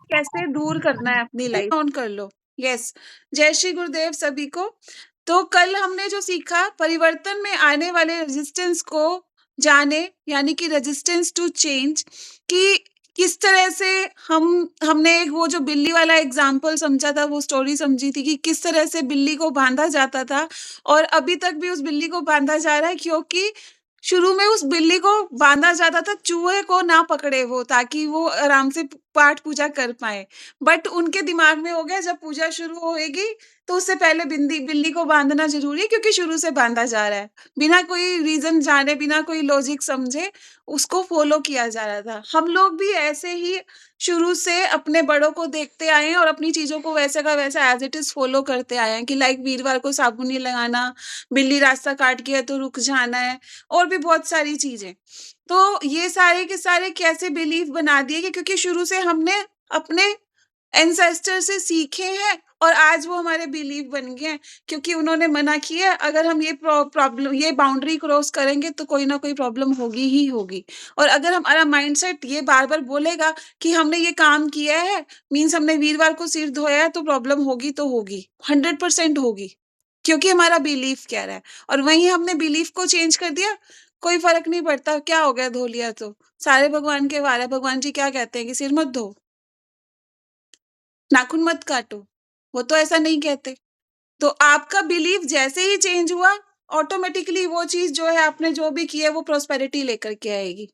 कैसे दूर करना है अपनी लाइफ ऑन कर लो। यस, जय श्री गुरुदेव सभी को। तो कल हमने जो सीखा, परिवर्तन में आने वाले रेजिस्टेंस को जाने, यानी कि रेजिस्टेंस टू चेंज, कि किस तरह से हमने एक वो जो बिल्ली वाला एग्जाम्पल समझा था, वो स्टोरी समझी थी कि किस तरह से बिल्ली को बांधा जाता था और अभी तक भी उस बिल्ली को बांधा जा रहा है, क्योंकि शुरू में उस बिल्ली को बांधा जाता था चूहे को ना पकड़े वो, ताकि वो आराम से पाठ पूजा कर पाए। बट उनके दिमाग में हो गया जब पूजा शुरू होएगी तो उससे पहले बिंदी बिल्ली को बांधना जरूरी है, क्योंकि शुरू से बांधा जा रहा है, बिना कोई रीजन जाने, बिना कोई लॉजिक समझे उसको फॉलो किया जा रहा था। हम लोग भी ऐसे ही शुरू से अपने बड़ों को देखते आए हैं और अपनी चीजों को वैसे का वैसा एज इट इज फॉलो करते आए हैं, कि लाइक वीरवार को साबुन नहीं लगाना, बिल्ली रास्ता काट गया तो रुक जाना है, और भी बहुत सारी चीजें। तो ये सारे के सारे कैसे बिलीफ बना दिए कि क्योंकि शुरू से हमने अपने एंसेस्टर से सीखे हैं और आज वो हमारे बिलीफ बन गए हैं, क्योंकि उन्होंने मना किया अगर हम ये प्रॉब्लम, ये बाउंड्री क्रॉस करेंगे तो कोई ना कोई प्रॉब्लम होगी ही होगी। और अगर हमारा माइंडसेट ये बार बार बोलेगा कि हमने ये काम किया है, मीन्स हमने वीरवार को सिर धोया है, तो प्रॉब्लम होगी तो होगी, 100% होगी, क्योंकि हमारा बिलीफ कह रहा है। और वहीं हमने बिलीफ को चेंज कर दिया, कोई फर्क नहीं पड़ता, क्या हो गया धो लिया तो, सारे भगवान के वार है। भगवान जी क्या कहते हैं कि सिर मत धो, नाखून मत काटो, वो तो ऐसा नहीं कहते। तो आपका बिलीफ जैसे ही चेंज हुआ, ऑटोमेटिकली वो चीज जो है आपने जो भी किया है वो प्रोस्पेरिटी लेकर के आएगी।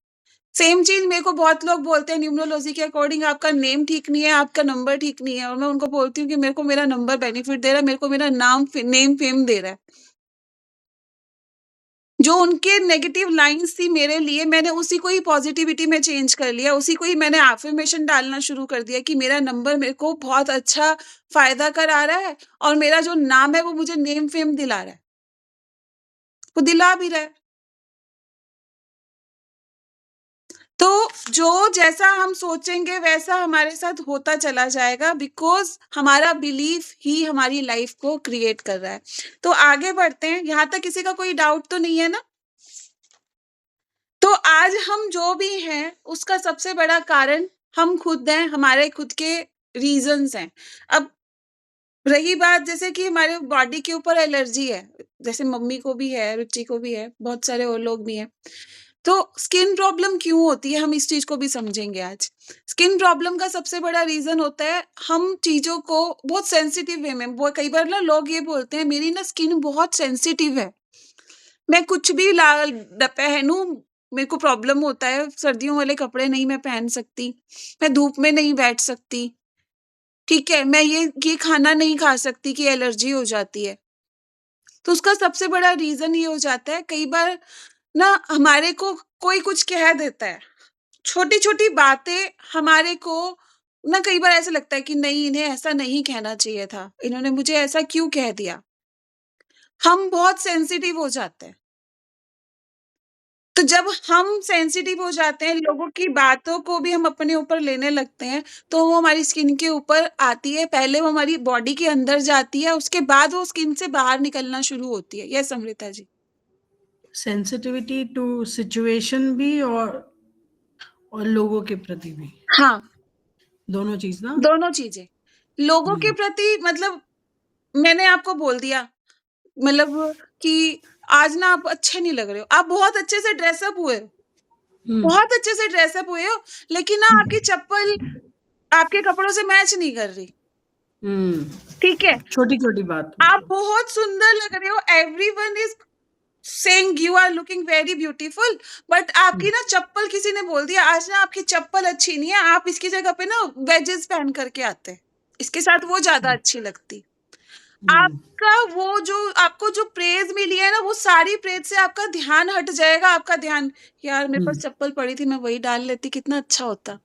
सेम चीज मेरे को बहुत लोग बोलते हैं न्यूमरोलॉजी के अकॉर्डिंग आपका नेम ठीक नहीं है, आपका नंबर ठीक नहीं है, और मैं उनको बोलती हूँ कि मेरे को मेरा नंबर बेनिफिट दे रहा है, मेरे को मेरा नेम फेम दे रहा है। जो उनके नेगेटिव लाइन्स थी मेरे लिए, मैंने उसी को ही पॉजिटिविटी में चेंज कर लिया, उसी को ही मैंने एफर्मेशन डालना शुरू कर दिया कि मेरा नंबर मेरे को बहुत अच्छा फायदा करा रहा है, और मेरा जो नाम है वो मुझे नेम फेम दिला रहा है, वो दिला भी रहा है। तो जो जैसा हम सोचेंगे वैसा हमारे साथ होता चला जाएगा, बिकॉज हमारा बिलीफ ही हमारी लाइफ को क्रिएट कर रहा है। तो आगे बढ़ते हैं, यहाँ तक किसी का कोई डाउट तो नहीं है ना? तो आज हम जो भी हैं उसका सबसे बड़ा कारण हम खुद हैं, हमारे खुद के रीजंस हैं। अब रही बात जैसे कि हमारे बॉडी के ऊपर एलर्जी है, जैसे मम्मी को भी है, रुचि को भी है, बहुत सारे और लोग भी हैं। तो स्किन प्रॉब्लम क्यों होती है, हम इस चीज को भी समझेंगे आज। स्किन प्रॉब्लम का सबसे बड़ा रीजन होता है हम चीजों को बहुत सेंसिटिव वे में, वो कई बार ना लोग ये बोलते हैं मेरी ना स्किन बहुत सेंसिटिव है, मैं कुछ भी पहनूं मेरे को प्रॉब्लम होता है, सर्दियों वाले कपड़े नहीं मैं पहन सकती, मैं धूप में नहीं बैठ सकती, ठीक है, मैं ये खाना नहीं खा सकती कि एलर्जी हो जाती है। तो उसका सबसे बड़ा रीजन ये हो जाता है, कई बार ना हमारे को कोई कुछ कह देता है, छोटी छोटी बातें हमारे को ना, कई बार ऐसा लगता है कि नहीं, इन्हें ऐसा नहीं कहना चाहिए था, इन्होंने मुझे ऐसा क्यों कह दिया। हम बहुत सेंसिटिव हो जाते हैं। तो जब हम सेंसिटिव हो जाते हैं, लोगों की बातों को भी हम अपने ऊपर लेने लगते हैं, तो वो हमारी स्किन के ऊपर आती है, पहले वो हमारी बॉडी के अंदर जाती है, उसके बाद वो स्किन से बाहर निकलना शुरू होती है। Yes Amrita ji. Sensitivity to situation भी और लोगों के प्रति भी, हाँ, दोनों चीज ना। दोनों चीजें। लोगों के प्रति मतलब मैंने आपको बोल दिया, मतलब कि आज ना आप अच्छे नहीं लग रहे हो, आप बहुत अच्छे से ड्रेसअप हुए हो, बहुत अच्छे से ड्रेसअप हुए हो, लेकिन ना आपकी चप्पल आपके कपड़ों से मैच नहीं कर रही, ठीक है, छोटी छोटी बात आप बहुत सुंदर लग रहे हो, everyone is saying you are looking very beautiful, but आपकी ना चप्पल, किसी ने बोल दिया आज ना आपकी चप्पल अच्छी नहीं है, आप इसकी जगह पे ना वेजेस पहन करके आते, इसके साथ वो ज्यादा अच्छी लगती। आपका वो जो आपको जो प्रेज मिली है ना, वो सारी प्रेज से आपका ध्यान हट जाएगा, आपका ध्यान, यार मेरे पास चप्पल पड़ी थी, मैं वही डाल लेती, कितना अच्छा होता।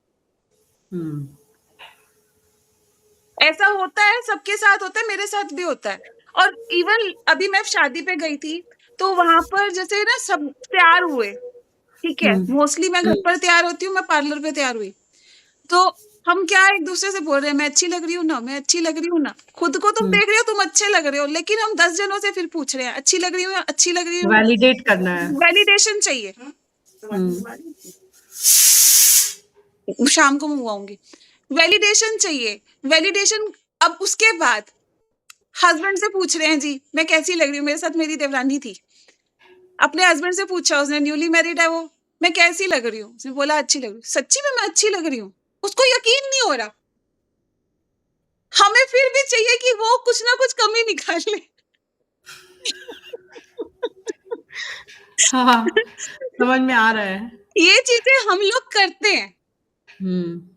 ऐसा होता है, सबके साथ होता है, मेरे साथ भी होता है। और इवन अभी मैं शादी पे गई थी, तो वहां पर जैसे ना सब तैयार हुए, ठीक है, मोस्टली मैं घर पर तैयार होती हूँ, मैं पार्लर पे तैयार हुई, तो हम क्या एक दूसरे से बोल रहे हैं, मैं अच्छी लग रही हूँ ना, मैं अच्छी लग रही हूँ ना, खुद को तुम देख रहे हो तुम अच्छे लग रहे हो, लेकिन हम 10 जनों से फिर पूछ रहे हैं अच्छी लग रही हूँ, अच्छी लग रही हूँ, वैलिडेट करना है, वैलिडेशन चाहिए। शाम को मंगवाऊंगी। वैलिडेशन चाहिए। वैलिडेशन अब उसके बाद हस्बैंड से पूछ रहे हैं जी, मैं कैसी लग रही हूँ? मेरे साथ मेरी देवरानी थी। अपने हस्बैंड से पूछा उसने, न्यूली मैरिड है वो, मैं कैसी लग रही हूँ? उसने बोला अच्छी लग रही हूँ। सच्ची में मैं अच्छी लग रही हूँ? उसको यकीन नहीं हो रहा। हमें फिर भी चाहिए कि वो कुछ ना कुछ कमी निकाले। हाँ, समझ में आ रहा है। ये चीज़ें हम लोग करते हैं। हुँ।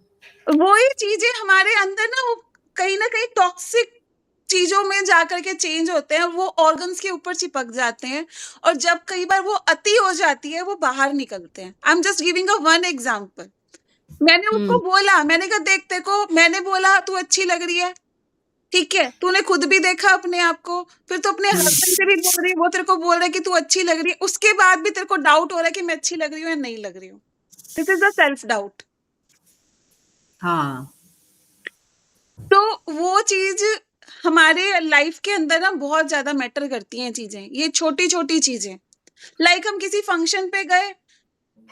वही चीज़ें हमारे अंदर ना वो कहीं न कहीं टॉक्सिक चीज़ों में जाकर के चेंज होते हैं, वो ऑर्गन्स के ऊपर चिपक जाते हैं और जब कई बार वो अति हो जाती है, वो बाहर निकलते हैं। I am just giving a one example. मैंने उसको हुँ। बोला, मैंने कहा देख तेरे को मैंने बोला तू अच्छी लग रही है, ठीक है? तूने खुद भी देखा अपने आप को, फिर तू अपने हुँ। हस्बैंड से भी बोल रही है, वो तेरे को बोल रहा है कि तू अच्छी लग रही है, उसके बाद भी तेरे को डाउट हो रहा है कि मैं अच्छी लग रही हूँ या नहीं लग रही हूँ। This is the self doubt. हाँ। तो वो चीज़ हमारे लाइफ के अंदर ना बहुत ज़्यादा मैटर करती हैं चीज़ें, ये छोटी-छोटी चीज़ें। लाइक हम किसी फंक्शन पे गए,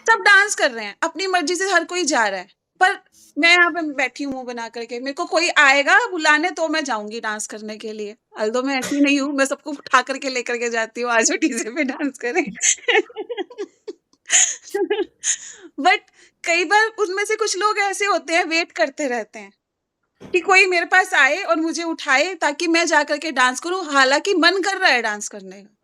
सब डांस कर रहे हैं, अपनी मर्ज़ी से हर कोई जा रहा है, पर मैं यहाँ पे बैठी हूँ मुँह बना करके, मेरे को कोई आएगा बुलाने तो मैं जाऊँगी डांस करने के लिए। अल्दो मैं ऐसी नहीं हूँ, मैं सबको उठा करके लेकर के जाती हूँ, आ जाओ डीजे पे डांस करें। बट कई बार उनमें से कुछ लोग ऐसे होते हैं, वेट करते रहते हैं। कि कोई मेरे पास आए और मुझे उठाए ताकि मैं जा कर के डांस करूँ, हालाँकि मन कर रहा है डांस करने का।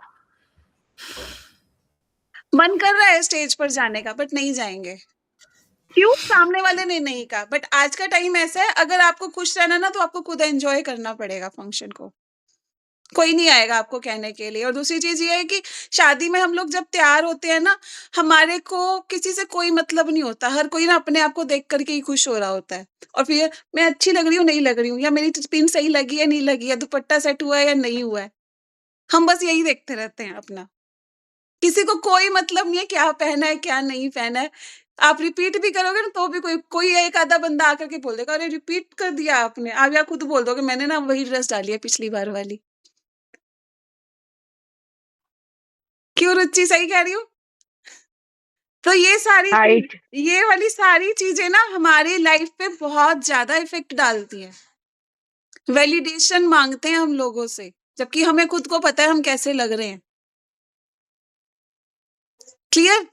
मन कर रहा है स्टेज पर जाने का बट नहीं जाएँगे। क्यों? सामने वाले ने नहीं कहा। बट आज का टाइम ऐसा है अगर आपको खुश रहना ना तो आपको खुद एन्जॉय करना पड़ेगा फंक्शन को। कोई नहीं आएगा आपको कहने के लिए और दूसरी चीज़ ये है कि शादी में हम लोग जब तैयार होते हैं ना, हमारे को किसी से कोई मतलब नहीं होता। हर कोई ना अपने आप को देख कर के ही खुश हो रहा होता है। और फिर मैं अच्छी लग रही हूँ, नहीं लग रही हूँ या मेरी पिन सही लगी है, नहीं लगी है, दुपट्टा सेट हुआ है या नहीं हुआ है। हम बस यही देखते रहते हैं अपना। किसी को कोई मतलब नहीं है क्या पहना है, क्या नहीं पहना है। आप रिपीट भी करोगे ना तो भी कोई कोई एक आधा बंदा आकर के बोल देगा, "अरे! रिपीट कर दिया आपने।" आप या खुद बोल दोगे, "मैंने ना वही ड्रेस डाली है पिछली बार वाली।" क्यों रुचि सही कह रही हूँ? तो राइट। ये वाली सारी चीज़ें ना हमारी लाइफ पे बहुत ज़्यादा इफ़ेक्ट डालती हैं। वैलिडेशन माँगते हैं हम लोगों से, जबकि हमें खुद को पता है हम कैसे लग रहे हैं। क्लियर?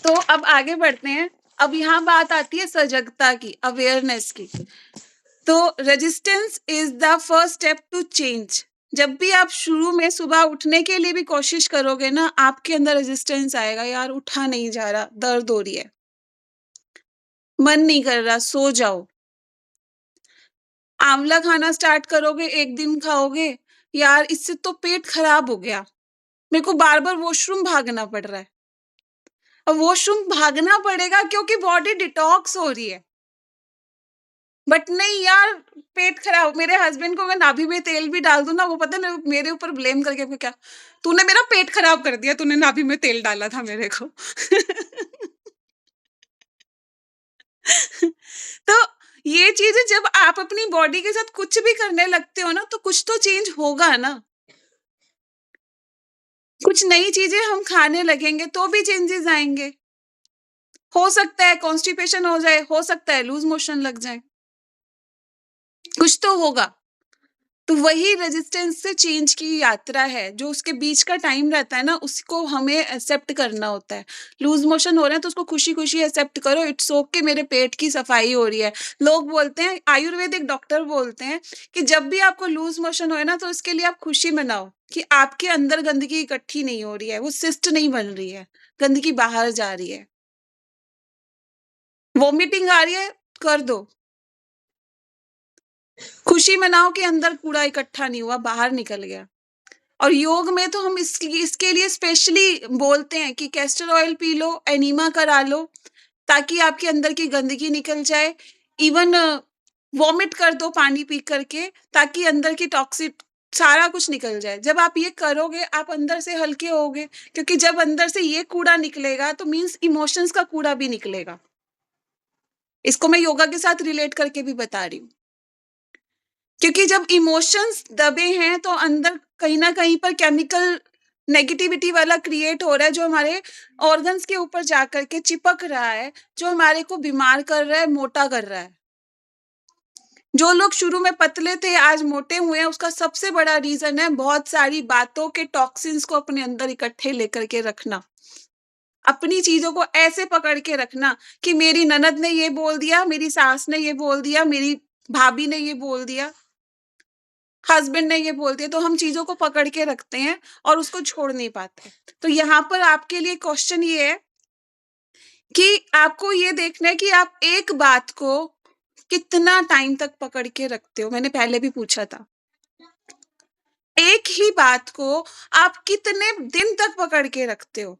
तो अब आगे बढ़ते हैं। अब यहाँ बात आती है सजगता की, अवेयरनेस की। तो resistance is the first step to change. जब भी आप शुरू में सुबह उठने के लिए भी कोशिश करोगे ना, आपके अंदर रेजिस्टेंस आएगा, यार उठा नहीं जा रहा, दर्द हो रही है, मन नहीं कर रहा, सो जाओ। आंवला खाना स्टार्ट करोगे, 1 दिन खाओगे, यार इससे तो पेट खराब हो गया, मेरे को बार-बार वॉशरूम भागना पड़ रहा है। अब वॉशरूम भागना पड़ेगा क्योंकि बॉडी डिटॉक्स हो रही है। बट नहीं यार, पेट खराब मेरे हस्बैंड को मैं नाभि में तेल भी डाल दूँ ना, वो पता है मेरे ऊपर ब्लेम करके फिर क्या, "तूने मेरा पेट खराब कर दिया, तूने नाभि में तेल डाला था मेरे को।" तो ये चीज़ें जब आप अपनी बॉडी के साथ कुछ भी करने लगते हो ना, तो कुछ तो चेंज होगा ना। कुछ नई चीज़ें हम खाने लगेंगे तो भी चेंजेज़ आएँगे। हो सकता है कॉन्स्टिपेशन हो जाए, हो सकता है लूज़ मोशन लग जाए, कुछ तो होगा। तो वही रेजिस्टेंस से चेंज की यात्रा है, जो उसके बीच का टाइम रहता है ना, उसको हमें एक्सेप्ट करना होता है। लूज़ मोशन हो रहे हैं तो उसको खुशी-खुशी एक्सेप्ट करो, इट्स ओके मेरे पेट की सफाई हो रही है। लोग बोलते हैं आयुर्वेदिक डॉक्टर बोलते हैं कि जब भी आपको लूज़ मोशन होए ना तो इसके लिए आप खुशी मनाओ कि आपके अंदर गंदगी इकट्ठी नहीं हो रही है, वो सिस्ट नहीं बन रही है, गंदगी बाहर जा रही है। वॉमिटिंग आ रही है, कर दो। खुशी मनाओ कि अंदर कूड़ा इकट्ठा नहीं हुआ, बाहर निकल गया। और योग में तो हम इसके लिए स्पेशली बोलते हैं कि castor oil P low, enema करा लो, ताकि आपके अंदर की गंदगी निकल जाए। इवन वॉमिट कर दो पानी पी करके, ताकि अंदर की टॉक्सिक सारा कुछ निकल जाए। जब आप ये करोगे, आप अंदर से हल्के होगे, क्योंकि जब अंदर से ये कूड़ा निकलेगा, तो मीन्स इमोशंस का कूड़ा भी निकलेगा। इसको मैं योगा के साथ रिलेट करके भी बता रही हूँ। क्योंकि जब इमोशंस दबे हैं तो अंदर कहीं न कहीं पर केमिकल नेगेटिविटी वाला क्रिएट हो रहा है जो हमारे ऑर्गन्स के ऊपर जाकर के चिपक रहा है, जो हमारे को बीमार कर रहा है, मोटा कर रहा है। जो लोग शुरू में पतले थे, आज मोटे हुए हैं, उसका सबसे बड़ा रीज़न है बहुत सारी बातों के टॉक्सिन्स को अपने अंदर इकट्ठे लेकर के रखना। अपनी चीज़ों को ऐसे पकड़ के रखना कि मेरी ननद ने ये बोल दिया, मेरी सास ने ये बोल दिया, मेरी भाभी ने ये बोल दिया, हस्बैंड ने ये बोल दिया, तो हम चीज़ों को पकड़ के रखते हैं और उसको छोड़ नहीं पाते। तो यहाँ पर आपके लिए क्वेश्चन ये है कि आपको ये देखना है कि आप एक बात को कितना टाइम तक पकड़ के रखते हो? मैंने पहले भी पूछा था। एक ही बात को आप कितने दिन तक पकड़ के रखते हो?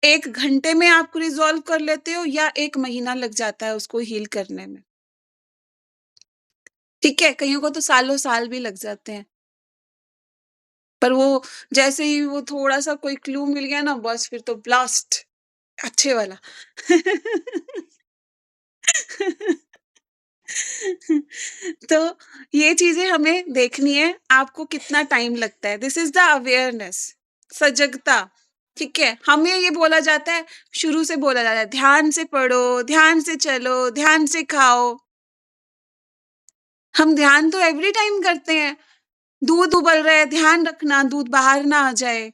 1 घंटे में आप रिज़ॉल्व कर लेते हो या 1 महीना लग जाता है उसको हील करने में? ठीक है, कईयों को तो सालों-साल भी लग जाते हैं। पर वो जैसे ही वो थोड़ा-सा कोई क्लू मिल गया ना, बस फिर तो ब्लास्ट अच्छे वाला। तो ये चीज़ें हमें देखनी है, आपको कितना टाइम लगता है। दिस इज़ द अवेयरनेस, सजगता, ठीक है? हमें ये बोला जाता है, शुरू से बोला जाता है, ध्यान से पढ़ो, ध्यान से चलो, ध्यान से खाओ। हम ध्यान तो एवरी टाइम करते हैं। दूध उबल रहा है, ध्यान रखना दूध बाहर ना आ जाए।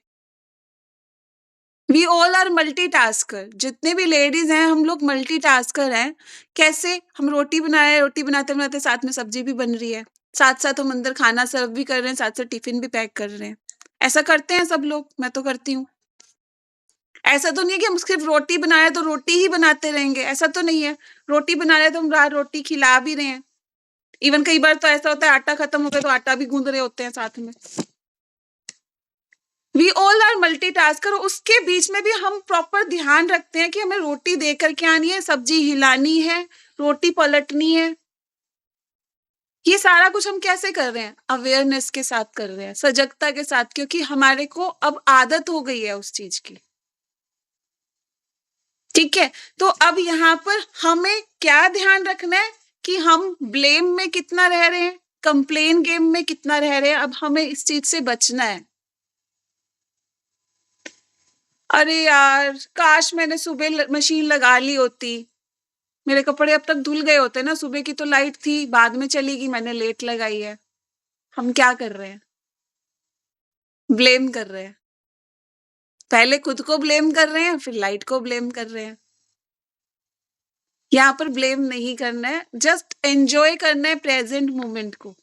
वी ऑल आर मल्टीटास्कर, जितने भी लेडीज़ हैं, हम लोग मल्टीटास्कर हैं। कैसे? हम रोटी बना रहे हैं, रोटी बनाते-बनाते साथ में सब्ज़ी भी बन रही है। साथ-साथ हम अंदर खाना सर्व भी कर रहे हैं, साथ-साथ टिफ़िन भी पैक कर रहे हैं। ऐसा करते हैं सब लोग, मैं तो करती हूँ। ऐसा तो नहीं है कि हम सिर्फ़ रोटी बनाएँ तो रोटी ही बनाते रहेंगे, ऐसा तो नहीं है। रोटी बना रहे हैं तो हम रोटी खिला भी रहे हैं। इवन कई बार तो ऐसा होता है आटा खत्म हो गया तो आटा भी गूँध रहे होते हैं साथ में। वी ऑल आर मल्टीटास्कर, उसके बीच में भी हम प्रॉपर ध्यान रखते हैं कि हमें रोटी दे करके आनी है, सब्जी हिलानी है, रोटी पलटनी है। ये सारा कुछ हम कैसे कर रहे हैं? अवेयरनेस के साथ कर रहे हैं, सजगता के साथ, क्योंकि हमारे को अब आदत हो गई है उस चीज़ की। ठीक है? तो अब यहाँ पर हमें क्या ध्यान रखना है कि हम ब्लेम में कितना रह रहे हैं, कंप्लेन गेम में कितना रह रहे हैं, अब हमें इस चीज़ से बचना है। अरे यार! काश मैंने सुबह मशीन लगा ली होती। मेरे कपड़े अब तक धुल गए होते ना, सुबह की तो लाइट थी, बाद में चली गई, मैंने लेट लगाई है। हम क्या कर रहे हैं? ब्लेम कर रहे हैं। पहले खुद को ब्लेम कर रहे हैं, फिर लाइट को ब्लेम कर रहे हैं। यहाँ पर ब्लेम नहीं करना है, जस्ट एन्जॉय करना है प्रेज़ेंट मोमेंट को।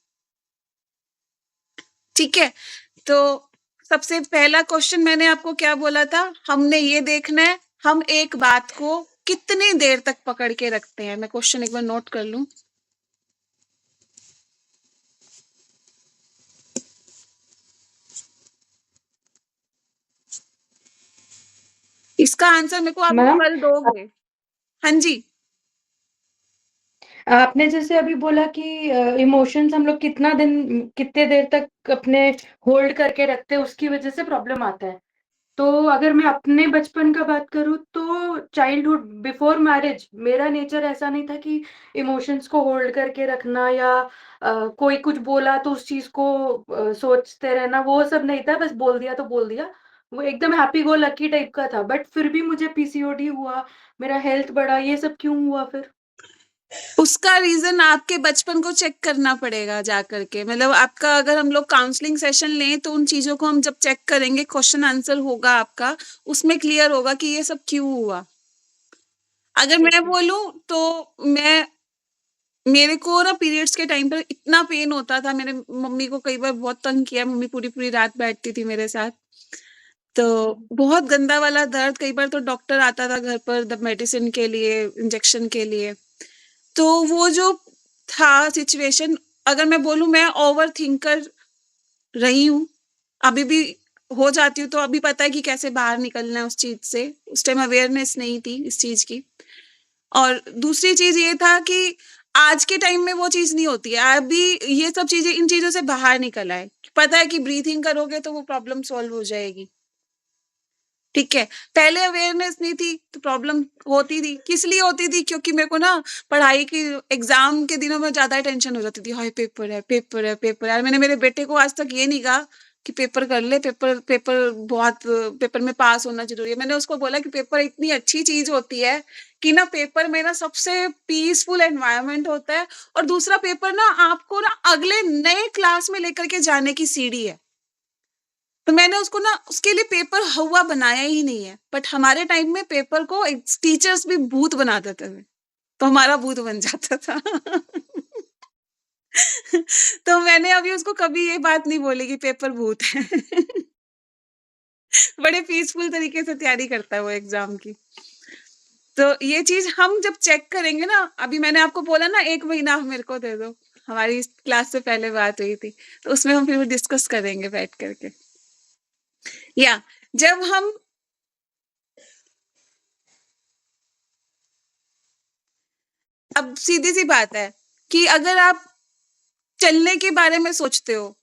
ठीक है? तो सबसे पहला क्वेश्चन मैंने आपको क्या बोला था? हमने ये देखना है, हम एक बात को कितनी देर तक पकड़ के रखते हैं? मैं क्वेश्चन एक बार नोट कर लूँ। इसका आंसर मेरे को आप मैम कल दोगे। हाँ जी। आपने जैसे अभी बोला कि इमोशंस हम लोग कितने देर तक अपने होल्ड करके रखते हैं उसकी वजह से प्रॉब्लम आता है। तो अगर मैं अपने बचपन का बात करूँ तो चाइल्डहुड बिफोर मैरिज मेरा नेचर ऐसा नहीं था कि इमोशंस को होल्ड करके रखना या कोई कुछ बोला तो उस चीज़ को सोचते रहना, वो सब नहीं था, बस बोल दिया तो बोल दिया। वो एकदम हैप्पी गो लकी टाइप का था, बट फिर भी मुझे पीसीओडी हुआ, मेरा हेल्थ बढ़ा, ये सब क्यों हुआ फिर? उसका रीज़न आपके बचपन को चेक करना पड़ेगा जा कर के। मतलब आपका अगर हम लोग काउंसलिंग सेशन लें तो उन चीज़ों को हम जब चेक करेंगे, क्वेश्चन आंसर होगा आपका, उसमें क्लियर होगा कि ये सब क्यों हुआ। अगर ठीक मैं है। बोलूँ तो मैं मेरे को ना पीरियड्स के टाइम पर इतना पेन होता था, मैंने मम्मी को कई बार बहुत तंग किया, मम्मी पूरी-पूरी रात बैठती थी मेरे साथ। तो हुँ। बहुत गंदा वाला दर्द, कई बार तो डॉक्टर आता था घर पर द मेडिसिन के लिए, इंजेक्शन के लिए। तो वो जो था सिचुएशन, अगर मैं बोलूँ मैं ओवरथिंकर रही हूँ, अभी भी हो जाती हूँ, तो अभी पता है कि कैसे बाहर निकलना है उस चीज़ से। उस टाइम अवेयरनेस नहीं थी इस चीज़ की। और दूसरी चीज़ ये था कि आज के टाइम में वो चीज़ नहीं होती है। अभी ये सब चीज़ें, इन चीज़ों से बाहर निकल आए। पता है कि ब्रीथिंग करोगे तो वो प्रॉब्लम सॉल्व हो जाएगी। ठीक है? पहले अवेयरनेस नहीं थी, तो प्रॉब्लम होती थी। किस लिए होती थी? क्योंकि मेरे को ना पढ़ाई की एग्ज़ाम के दिनों में ज़्यादा टेंशन हो जाती थी। हाय पेपर है, पेपर है, पेपर है। और मैंने मेरे बेटे को आज तक ये नहीं कहा कि पेपर कर ले, पेपर में पास होना ज़रूरी है। मैंने उसको बोला कि पेपर इतनी अच्छी चीज़ होती है कि ना पेपर में ना सबसे पीसफुल एनवायरनमेंट होता है, और दूसरा पेपर ना आपको ना अगले नए क्लास में लेकर के जाने की सीढ़ी है। तो मैंने उसको ना उसके लिए पेपर हौवा बनाया ही नहीं है। बट हमारे टाइम में पेपर को टीचर्स भी भूत बना देते थे, तो हमारा भूत बन जाता था। तो मैंने अभी उसको कभी ये बात नहीं बोली कि पेपर भूत है। बड़े पीसफुल तरीके से तैयारी करता है वो एग्ज़ाम की। तो ये चीज़ हम जब चेक करेंगे ना, अभी मैंने आपको बोला ना 1 महीना मेरे को दे दो, हमारी इस क्लास से पहले बात हुई थी, तो उसमें हम फिर डिस्कस करेंगे बैठ कर के। या जब हम अब सीधी-सी बात है कि अगर आप चलने के बारे में सोचते हो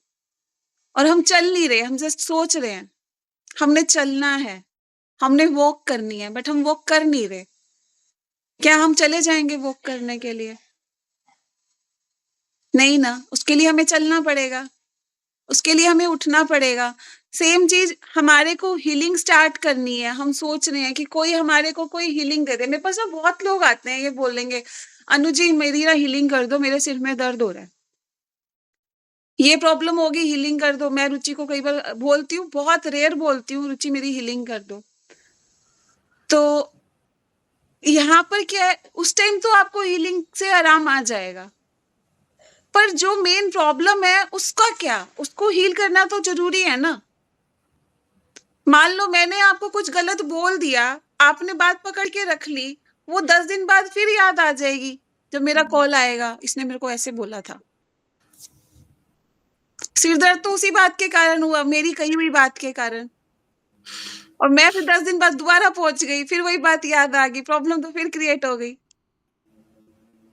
और हम चल नहीं रहे, हम जस्ट सोच रहे हैं, हमने चलना है, हमने वॉक करनी है, बट हम वॉक कर नहीं रहे। क्या हम चले जाएँगे वॉक करने के लिए? नहीं ना, उसके लिए हमें चलना पड़ेगा, उसके लिए हमें उठना पड़ेगा। सेम चीज़ हमारे को हीलिंग स्टार्ट करनी है, हम सोच रहे हैं कि कोई हमारे को कोई हीलिंग दे दे। मेरे पास ना बहुत लोग आते हैं, ये बोलेंगे, "अनु जी मेरी ना हीलिंग कर दो, मेरे सिर में दर्द हो रहा है। ये प्रॉब्लम होगी, हीलिंग कर दो।" मैं रुचि को कई बार बोलती हूँ, बहुत रेयर बोलती हूँ, "रुचि मेरी हीलिंग कर दो।" तो यहाँ पर क्या है, उस टाइम तो आपको हीलिंग से आराम आ जाएगा। पर जो मेन प्रॉब्लम है उसका क्या? उसको हील करना तो ज़रूरी है ना। मान लो मैंने आपको कुछ गलत बोल दिया, आपने बात पकड़ के रख ली, वो 10 दिन बाद फिर याद आ जाएगी, जब मेरा कॉल आएगा, इसने मेरे को ऐसे बोला था। सिर दर्द तो उसी बात के कारण हुआ, मेरी कही हुई बात के कारण। और मैं फिर 10 दिन बाद दोबारा पहुँच गई, फिर वही बात याद आ गई, प्रॉब्लम तो फिर क्रिएट हो गई,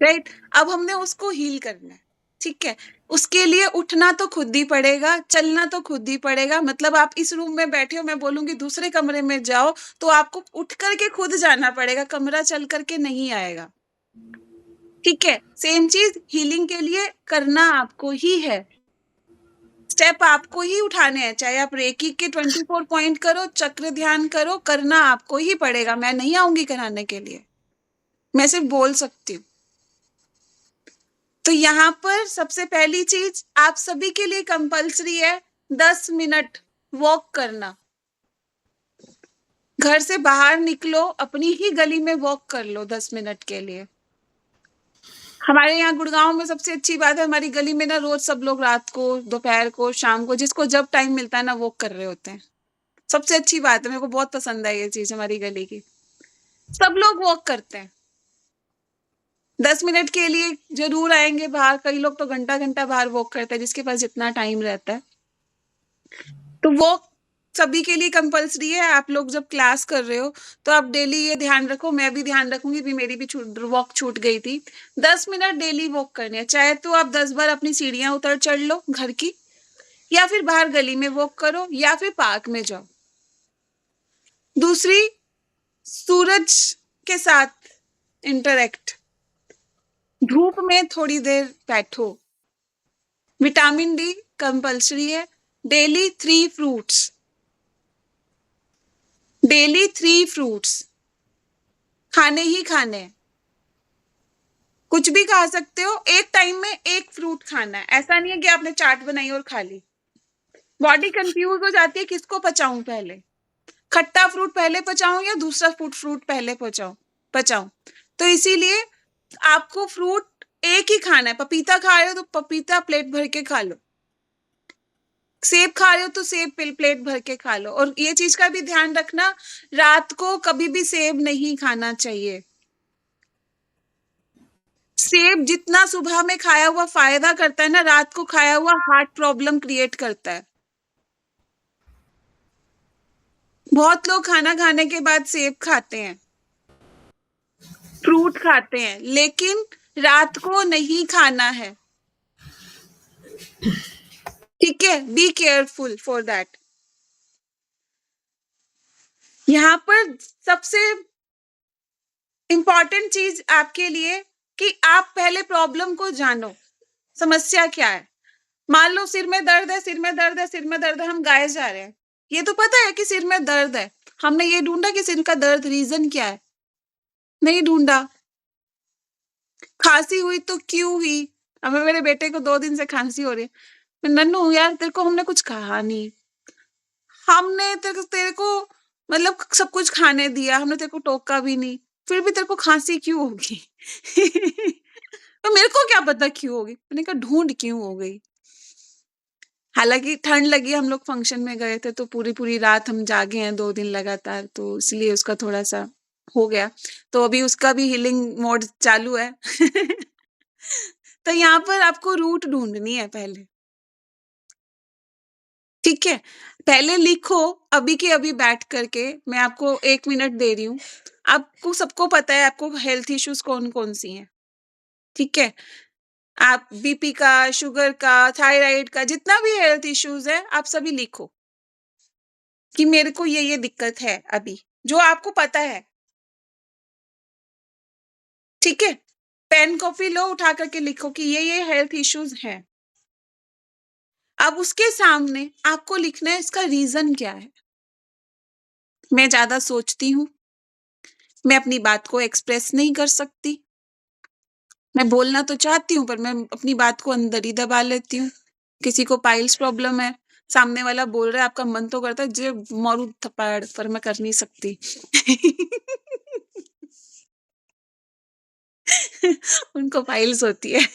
राइट? अब हमने उसको हील करना है, ठीक है? उसके लिए उठना तो खुद ही पड़ेगा, चलना तो खुद ही पड़ेगा। मतलब आप इस रूम में बैठे हो, मैं बोलूँगी दूसरे कमरे में जाओ, तो आपको उठ कर के खुद जाना पड़ेगा, कमरा चल कर के नहीं आएगा, ठीक है? सेम चीज़ हीलिंग के लिए करना आपको ही है। स्टेप आपको ही उठाने हैं, चाहे आप रेकी के 24 पॉइंट करो, चक्र ध्यान करो, करना आपको ही पड़ेगा। मैं नहीं आऊँगी कराने के लिए, मैं सिर्फ बोल सकती हूँ। तो यहाँ पर सबसे पहली चीज़ आप सभी के लिए कंपल्सरी है 10 मिनट वॉक करना। घर से बाहर निकलो, अपनी ही गली में वॉक कर लो 10 मिनट के लिए। हमारे यहाँ गुड़गाँव में सबसे अच्छी बात है, हमारी गली में ना रोज़ सब लोग रात को, दोपहर को, शाम को, जिसको जब टाइम मिलता है ना वॉक कर रहे होते हैं। सबसे अच्छी बात है, मेरे को बहुत पसंद है ये चीज़ हमारी गली की। सब लोग वॉक करते हैं। 10 मिनट के लिए ज़रूर आएँगे बाहर, कई लोग तो घंटा-घंटा बाहर वॉक करते हैं, जिसके पास जितना टाइम रहता है। तो वॉक सभी के लिए कंपल्सरी है। आप लोग जब क्लास कर रहे हो, तो आप डेली ये ध्यान रखो, मैं भी ध्यान रखूँगी, भी मेरी भी वॉक छूट गई थी। 10 मिनट डेली वॉक करनी है, चाहे तो आप 10 बार अपनी सीढ़ियाँ उतर चढ़ लो घर की, या फिर बाहर गली में वॉक करो, या फिर पार्क में जाओ। दूसरी, सूरज के साथ इंटरैक्ट, धूप में थोड़ी देर बैठो। विटामिन डी कंपल्सरी है। डेली 3 फ्रूट्स, डेली 3 फ्रूट्स खाने ही खाने हैं। कुछ भी खा सकते हो, एक टाइम में 1 फ्रूट खाना है। ऐसा नहीं है कि आपने चाट बनाई और खा ली। बॉडी कंफ्यूज हो जाती है, किसको पचाऊं पहले, खट्टा फ्रूट पहले पचाऊं या दूसरा फ्रूट पहले पचाऊं। तो इसीलिए आपको फ्रूट एक ही खाना है। पपीता खा रहे हो तो पपीता प्लेट भर के खा लो, सेब खा रहे हो तो सेब प्लेट भर के खा लो। और ये चीज का भी ध्यान रखना, रात को कभी भी सेब नहीं खाना चाहिए। सेब जितना सुबह में खाया हुआ फायदा करता है ना, रात को खाया हुआ हार्ट प्रॉब्लम क्रिएट करता है। बहुत लोग खाना खाने के बाद सेब खाते हैं, फ्रूट खाते हैं, लेकिन रात को नहीं खाना है, ठीक है? Be careful for that. यहाँ पर सबसे इंपॉर्टेंट चीज आपके लिए कि आप पहले प्रॉब्लम को जानो, समस्या क्या है। मान लो सिर में दर्द है, सिर में दर्द है, सिर में दर्द है, हम गाए जा रहे हैं। ये तो पता है कि सिर में दर्द है। हमने ये ढूँढा कि सिर का दर्द रीज़न क्या है? नहीं ढूँढा। खाँसी हुई तो क्यों हुई? अब मेरे बेटे को 2 दिन से खाँसी हो रही है। नन्नू यार तेरे को हमने कुछ कहा नहीं। हमने तेरे को मतलब सब कुछ खाने दिया, हमने तेरे को टोका भी नहीं, फिर भी तेरे को खाँसी क्यों होगी? तो मेरे को क्या पता क्यों होगी? मैंने कहा ढूँढ क्यों हो गई? हालाँकि ठंड लगी, हम लोग फंक्शन में गए थे तो पूरी-पूरी रात हम जागे हैं 2 दिन लगातार, तो इसलिए उसका थोड़ा-सा हो गया। तो अभी उसका भी हीलिंग मोड चालू है। तो यहाँ पर आपको रूट ढूँढनी है पहले। ठीक है? पहले लिखो, अभी के अभी बैठ कर के, मैं आपको 1 मिनट दे रही हूँ। आपको सबको पता है आपको हेल्थ इश्यूज़ कौन-कौन सी हैं, ठीक है? आप बीपी का, शुगर का, थायराइड का, जितना भी हेल्थ इश्यूज़ है, आप सभी लिखो कि मेरे को ये दिक्कत है अभी, जो आपको पता है, ठीक है? पेन कॉपी लो, उठा कर के लिखो कि ये हेल्थ इश्यूज़ हैं। अब उसके सामने आपको लिखना है इसका रीज़न क्या है? मैं ज़्यादा सोचती हूँ, मैं अपनी बात को एक्सप्रेस नहीं कर सकती। मैं बोलना तो चाहती हूँ पर मैं अपनी बात को अंदर ही दबा लेती हूँ। किसी को पाइल्स प्रॉब्लम है, सामने वाला बोल रहा है, आपका मन तो करता है जे मारूँ थप्पड़ पर मैं कर नहीं सकती। उनको पाइल्स होती है।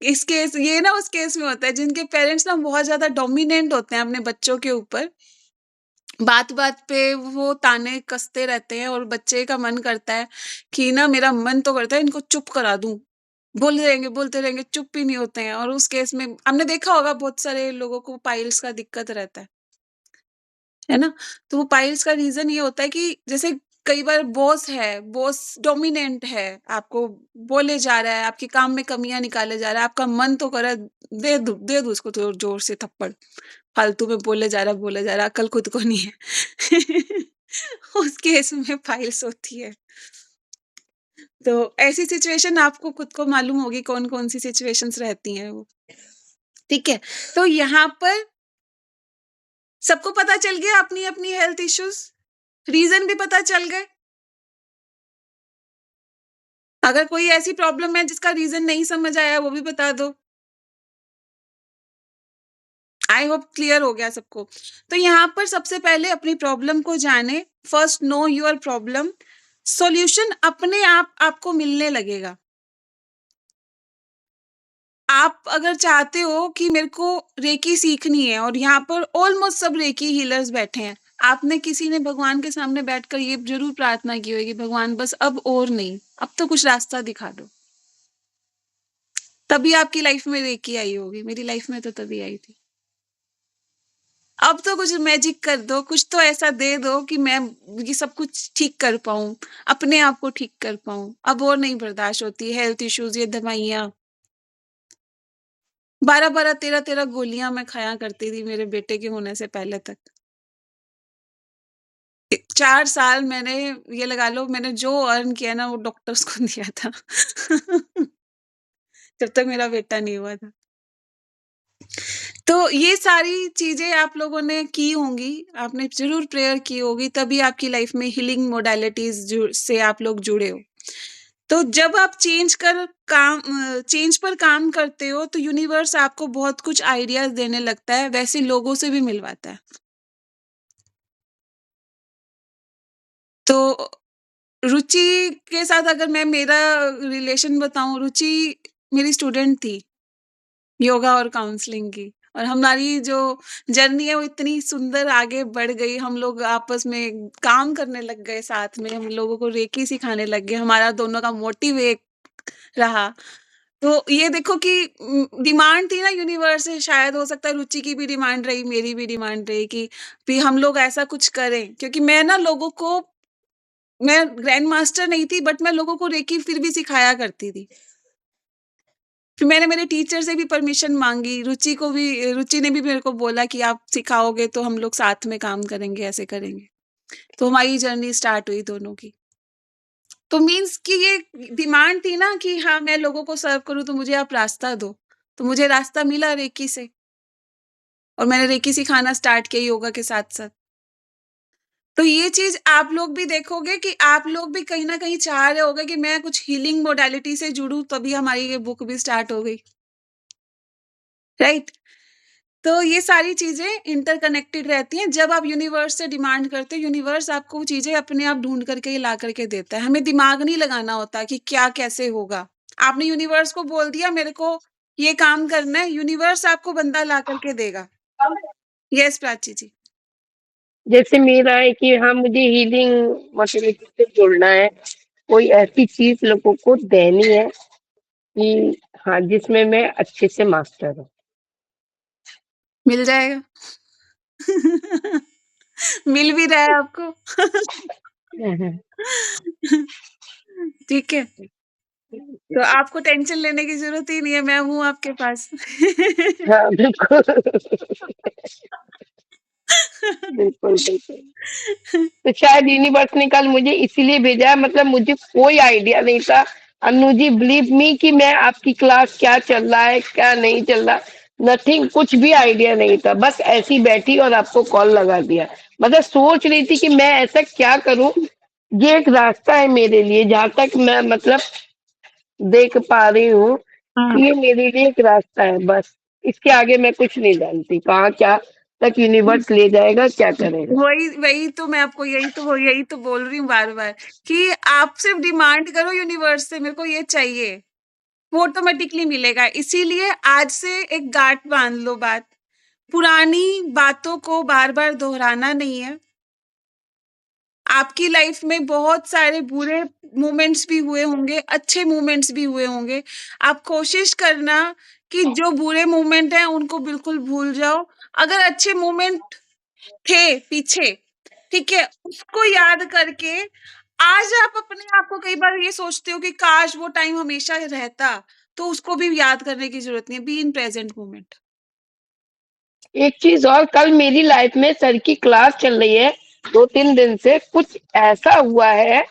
इस केस ये ना उस केस में होता है जिनके पेरेंट्स ना बहुत ज़्यादा डोमिनेंट होते हैं अपने बच्चों के ऊपर। बात-बात पे वो ताने कसते रहते हैं और बच्चे का मन करता है कि ना मेरा मन तो करता है इनको चुप करा दूँ। बोलते रहेंगे, चुप ही नहीं होते हैं और उस केस में हमने देखा होगा बहुत सारे लोगों को पाइल्स का दिक्कत रहता है ना? तो वो पाइल्स का रीज़न ये होता है कि जैसे कई बार बॉस डोमिनेंट है, आपको बोले जा रहा है, आपके काम में कमियाँ निकाले जा रहा है, आपका मन तो कर रहा है दे दूँ उसको तो ज़ोर से थप्पड़। फालतू में बोले जा रहा है, अक्ल खुद को नहीं है। उस केस में पाइल्स होती है। तो ऐसी सिचुएशन आपको खुद को मालूम होगी कौन-कौन सी सिचुएशंस रहती हैं वो, ठीक है? तो यहाँ पर सबको पता चल गया अपनी-अपनी हेल्थ इश्यूज़, रीज़न भी पता चल गए। अगर कोई ऐसी प्रॉब्लम है जिसका रीज़न नहीं समझ आया वो भी बता दो। आई होप क्लियर हो गया सबको। तो यहाँ पर सबसे पहले अपनी प्रॉब्लम को जानें, first know your problem, solution अपने आप आपको मिलने लगेगा। आप अगर चाहते हो कि मेरे को रेकी सीखनी है और यहाँ पर ऑलमोस्ट सब रेकी हीलर्स बैठे हैं, आपने किसी ने भगवान के सामने बैठकर ये ज़रूर प्रार्थना की होगी, भगवान बस अब और नहीं, अब तो कुछ रास्ता दिखा दो। तभी आपकी लाइफ में रेकी आई होगी, मेरी लाइफ में तो तभी आई थी। अब तो कुछ मैजिक कर दो, कुछ तो ऐसा दे दो कि मैं ये सब कुछ ठीक कर पाऊँ, अपने आप को ठीक कर पाऊँ। अब और नहीं बर्दाश्त होती, हेल्थ इश्यूज़, ये दवाइयाँ। 12-12, 13-13 गोलियाँ मैं खाया करती थी मेरे बेटे के होने से पहले तक। 4 साल मैंने ये लगा लो मैंने जो अर्न किया ना वो डॉक्टर्स को दिया था। जब तक मेरा बेटा नहीं हुआ था। तो ये सारी चीज़ें आप लोगों ने की होंगी, आपने ज़रूर प्रेयर की होगी तभी आपकी लाइफ में हीलिंग मोडालिटीज़ जु से आप लोग जुड़े हो। तो जब आप चेंज पर काम करते हो तो यूनिवर्स आपको बहुत कुछ आइडियाज़ देने लगता है, वैसे लोगों से भी मिलवाता है। तो रुचि के साथ अगर मैं मेरा रिलेशन बताऊँ, रुचि मेरी स्टूडेंट थी, योगा और काउंसलिंग की और हमारी जो जर्नी है वो इतनी सुंदर आगे बढ़ गई, हम लोग आपस में काम करने लग गए साथ में, हम लोगों को रेकी सिखाने लग गए, हमारा दोनों का मोटिव एक रहा। तो ये देखो कि डिमांड थी ना यूनिवर्स से शायद हो सकता है रुचि की भी डिमांड रही, मेरी भी डिमांड रही कि भी हम लोग ऐसा कुछ करें क्योंकि मैं ना लोगों को मैं ग्रैंड मास्टर नहीं थी बट मैं लोगों को रेकी फिर भी सिखाया करती थी। फिर मैंने मेरे टीचर से भी परमिशन माँगी, रुचि ने भी मेरे को बोला कि आप सिखाओगे तो हम लोग साथ में काम करेंगे, ऐसे करेंगे। तो हमारी जर्नी स्टार्ट हुई दोनों की। तो मीन्स कि ये डिमांड थी ना कि हाँ, मैं लोगों को सर्व करूँ तो मुझे आप रास्ता दो। तो मुझे रास्ता मिला रेकी से और मैंने रेकी सिखाना स्टार्ट किया योगा के साथ-साथ। तो ये चीज़ आप लोग भी देखोगे कि आप लोग भी कहीं न कहीं चाह रहे होगे कि मैं कुछ हीलिंग मोडालिटी से जुड़ूँ, तभी हमारी ये बुक भी स्टार्ट हो गई। राइट? तो ये सारी चीज़ें इंटरकनेक्टेड रहती हैं। जब आप यूनिवर्स से डिमांड करते हो, यूनिवर्स आपको वो चीज़ें अपने आप ढूँढ करके ही ला करके देता है। हमें दिमाग नहीं लगाना होता कि क्या कैसे होगा। आपने यूनिवर्स को बोल दिया मेरे को ये काम करना है, यूनिवर्स आपको बंदा ला करके देगा। यस प्राची जी। जैसे मेरा है कि हाँ, मुझे हीलिंग मोटिविटी से जुड़ना है। कोई ऐसी चीज़ लोगों को देनी है कि हाँ, जिसमें मैं अच्छे से मास्टर हूँ। मिल जाएगा। मिल भी रहा है आपको। ठीक है। तो आपको टेंशन लेने की ज़रूरत ही नहीं है, मैं हूँ आपके पास। हाँ, बिल्कुल। बिल्कुल, बिल्कुल। तो शायद यूनिवर्स ने कल मुझे इसीलिए भेजा है, मतलब मुझे कोई आइडिया नहीं था। अनु जी बिलीव मी कि मैं आपकी क्लास क्या चल रहा है, क्या नहीं चल रहा, नथिंग, कुछ भी आइडिया नहीं था। बस ऐसी बैठी और आपको कॉल लगा दिया। मतलब सोच रही थी कि मैं ऐसा क्या करूं, ये एक रास्ता है मेरे लिए, जहाँ तक मैं मतलब देख पा रही हूँ हाँ। कि ये मेरे लिए एक रास्ता है बस। इसके आगे मैं कुछ नहीं जानती, कहाँ क्या तक यूनिवर्स ले जाएगा, क्या करेगा। वही वही तो मैं आपको यही तो बोल रही हूँ बार-बार कि आप सिर्फ डिमांड करो यूनिवर्स से मेरे को ये चाहिए, वो ऑटोमेटिकली मिलेगा। इसीलिए आज से एक गांठ बाँध लो बात, पुरानी बातों को बार-बार दोहराना नहीं है। आपकी लाइफ में बहुत सारे बुरे मोमेंट्स भी हुए होंगे, अच्छे मोमेंट्स भी हुए होंगे। आप कोशिश करना कि जो बुरे मोमेंट हैं उनको बिल्कुल भूल जाओ। अगर अच्छे मोमेंट थे पीछे, ठीक है? उसको याद करके आज आप अपने आप को कई बार ये सोचते हो कि काश वो टाइम हमेशा रहता, तो उसको भी याद करने की ज़रूरत नहीं है। Be in present moment. एक चीज और, कल मेरी लाइफ में सर की क्लास चल रही है 2-3 दिन से। कुछ ऐसा हुआ है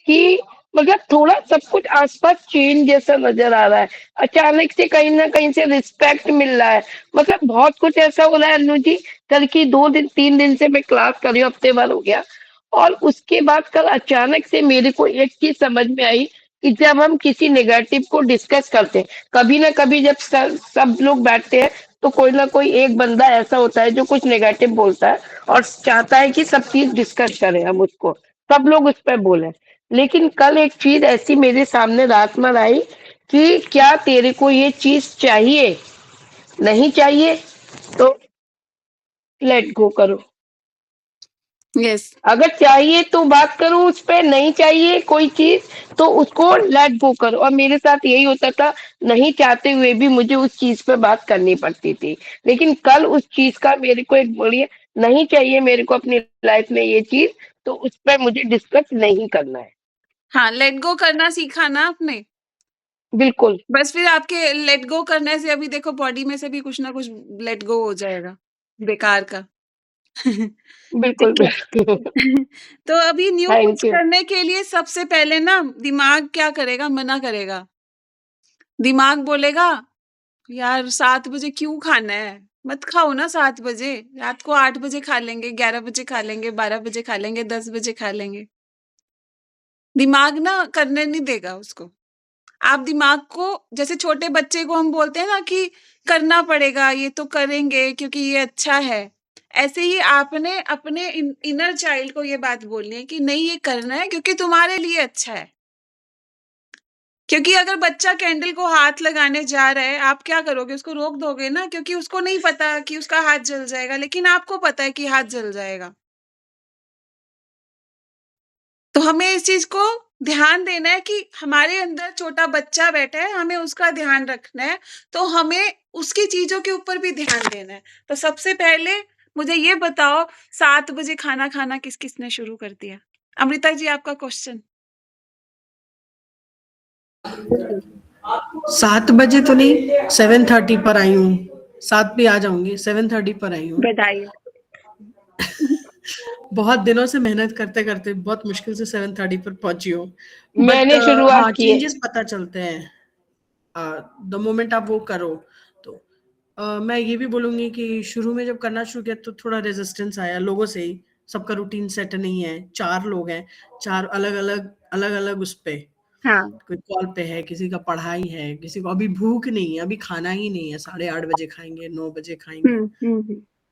कि मतलब थोड़ा सब कुछ आसपास चेंज जैसा नजर आ रहा है। अचानक से कहीं ना कहीं से रिस्पेक्ट मिल रहा है। मतलब बहुत कुछ ऐसा हो रहा है अनु जी। कल की 2-3 दिन से मैं क्लास कर रही हूँ, हफ्ते भर हो गया। और उसके बाद कल अचानक से मेरे को एक चीज समझ में आई कि जब हम किसी नेगेटिव को डिस्कस करते हैं, कभी ना कभी जब सब लोग बैठते हैं, तो कोई ना कोई एक बंदा ऐसा होता है जो कुछ नेगेटिव बोलता है और चाहता है कि सब चीज डिस्कस करें, हम उसको सब लोग उस पर बोले। लेकिन कल एक चीज ऐसी मेरे सामने रात में आई कि क्या तेरे को ये चीज चाहिए, नहीं चाहिए तो लेट गो करो। यस। अगर चाहिए तो बात करो उस पे, नहीं चाहिए कोई चीज तो उसको लेट गो करो। और मेरे साथ यही होता था, नहीं चाहते हुए भी मुझे उस चीज पे बात करनी पड़ती थी। लेकिन कल उस चीज का मेरे को एक बढ़िया, नहीं चाहिए मेरे को अपनी लाइफ में ये चीज, तो उस पर मुझे डिस्कस नहीं करना है। हाँ, लेट गो करना सीखा ना आपने? बिल्कुल। बस फिर आपके लेट गो करने से अभी देखो बॉडी में से भी कुछ ना कुछ लेट गो हो जाएगा, बेकार का। बिल्कुल ठीक है? बिल्कुल। तो अभी न्यू कुछ थैंक यू। करने के लिए सबसे पहले ना दिमाग क्या करेगा? मना करेगा। दिमाग बोलेगा, "यार 7 बजे क्यों खाना है? मत खाओ ना 7 बजे, रात को 8 बजे खा लेंगे, 11 बजे खा लेंगे, 12 बजे खा लेंगे, 10 बजे खा लेंगे।" दिमाग ना करने नहीं देगा उसको। आप दिमाग को जैसे छोटे बच्चे को हम बोलते हैं ना कि करना पड़ेगा, ये तो करेंगे क्योंकि ये अच्छा है। ऐसे ही आपने अपने इनर चाइल्ड को ये बात बोलनी है कि नहीं ये करना है क्योंकि तुम्हारे लिए अच्छा है। क्योंकि अगर बच्चा कैंडल को हाथ लगाने जा रहा है, आप क्या करोगे? उसको रोक दोगे ना क्योंकि उसको नहीं पता कि उसका हाथ जल जाएगा, लेकिन आपको पता है कि हाथ जल जाएगा। तो हमें इस चीज़ को ध्यान देना है कि हमारे अंदर छोटा बच्चा बैठा है, हमें उसका ध्यान रखना है, तो हमें उसकी चीज़ों के ऊपर भी ध्यान देना है। तो सबसे पहले मुझे ये बताओ 7 बजे खाना खाना किस-किसने शुरू कर दिया? अमृता जी आपका क्वेश्चन। 7 बजे तो नहीं, 7:30 पर आई हूँ। 7 पे आ जाऊंगी, 7:30 पर आई हूँ। बधाई। बहुत दिनों से मेहनत करते-करते बहुत मुश्किल से 7:30 पर पहुँची हूँ। बट मैंने शुरुआत हाँ, की है। चेंजेस पता चलते हैं द मोमेंट आप वो करो तो। मैं ये भी बोलूँगी कि शुरू में जब करना शुरू किया तो थोड़ा रेजिस्टेंस आया लोगों से ही। सबका रूटीन सेट नहीं है, 4 लोग हैं, 4 अलग-अलग उस पे। हाँ। कोई कॉल पे है, किसी का पढ़ाई है, किसी को अभी भूख नहीं है, अभी खाना ही नहीं है, 8:30 बजे खाएँगे, 9 बजे खाएँगे। हुँ।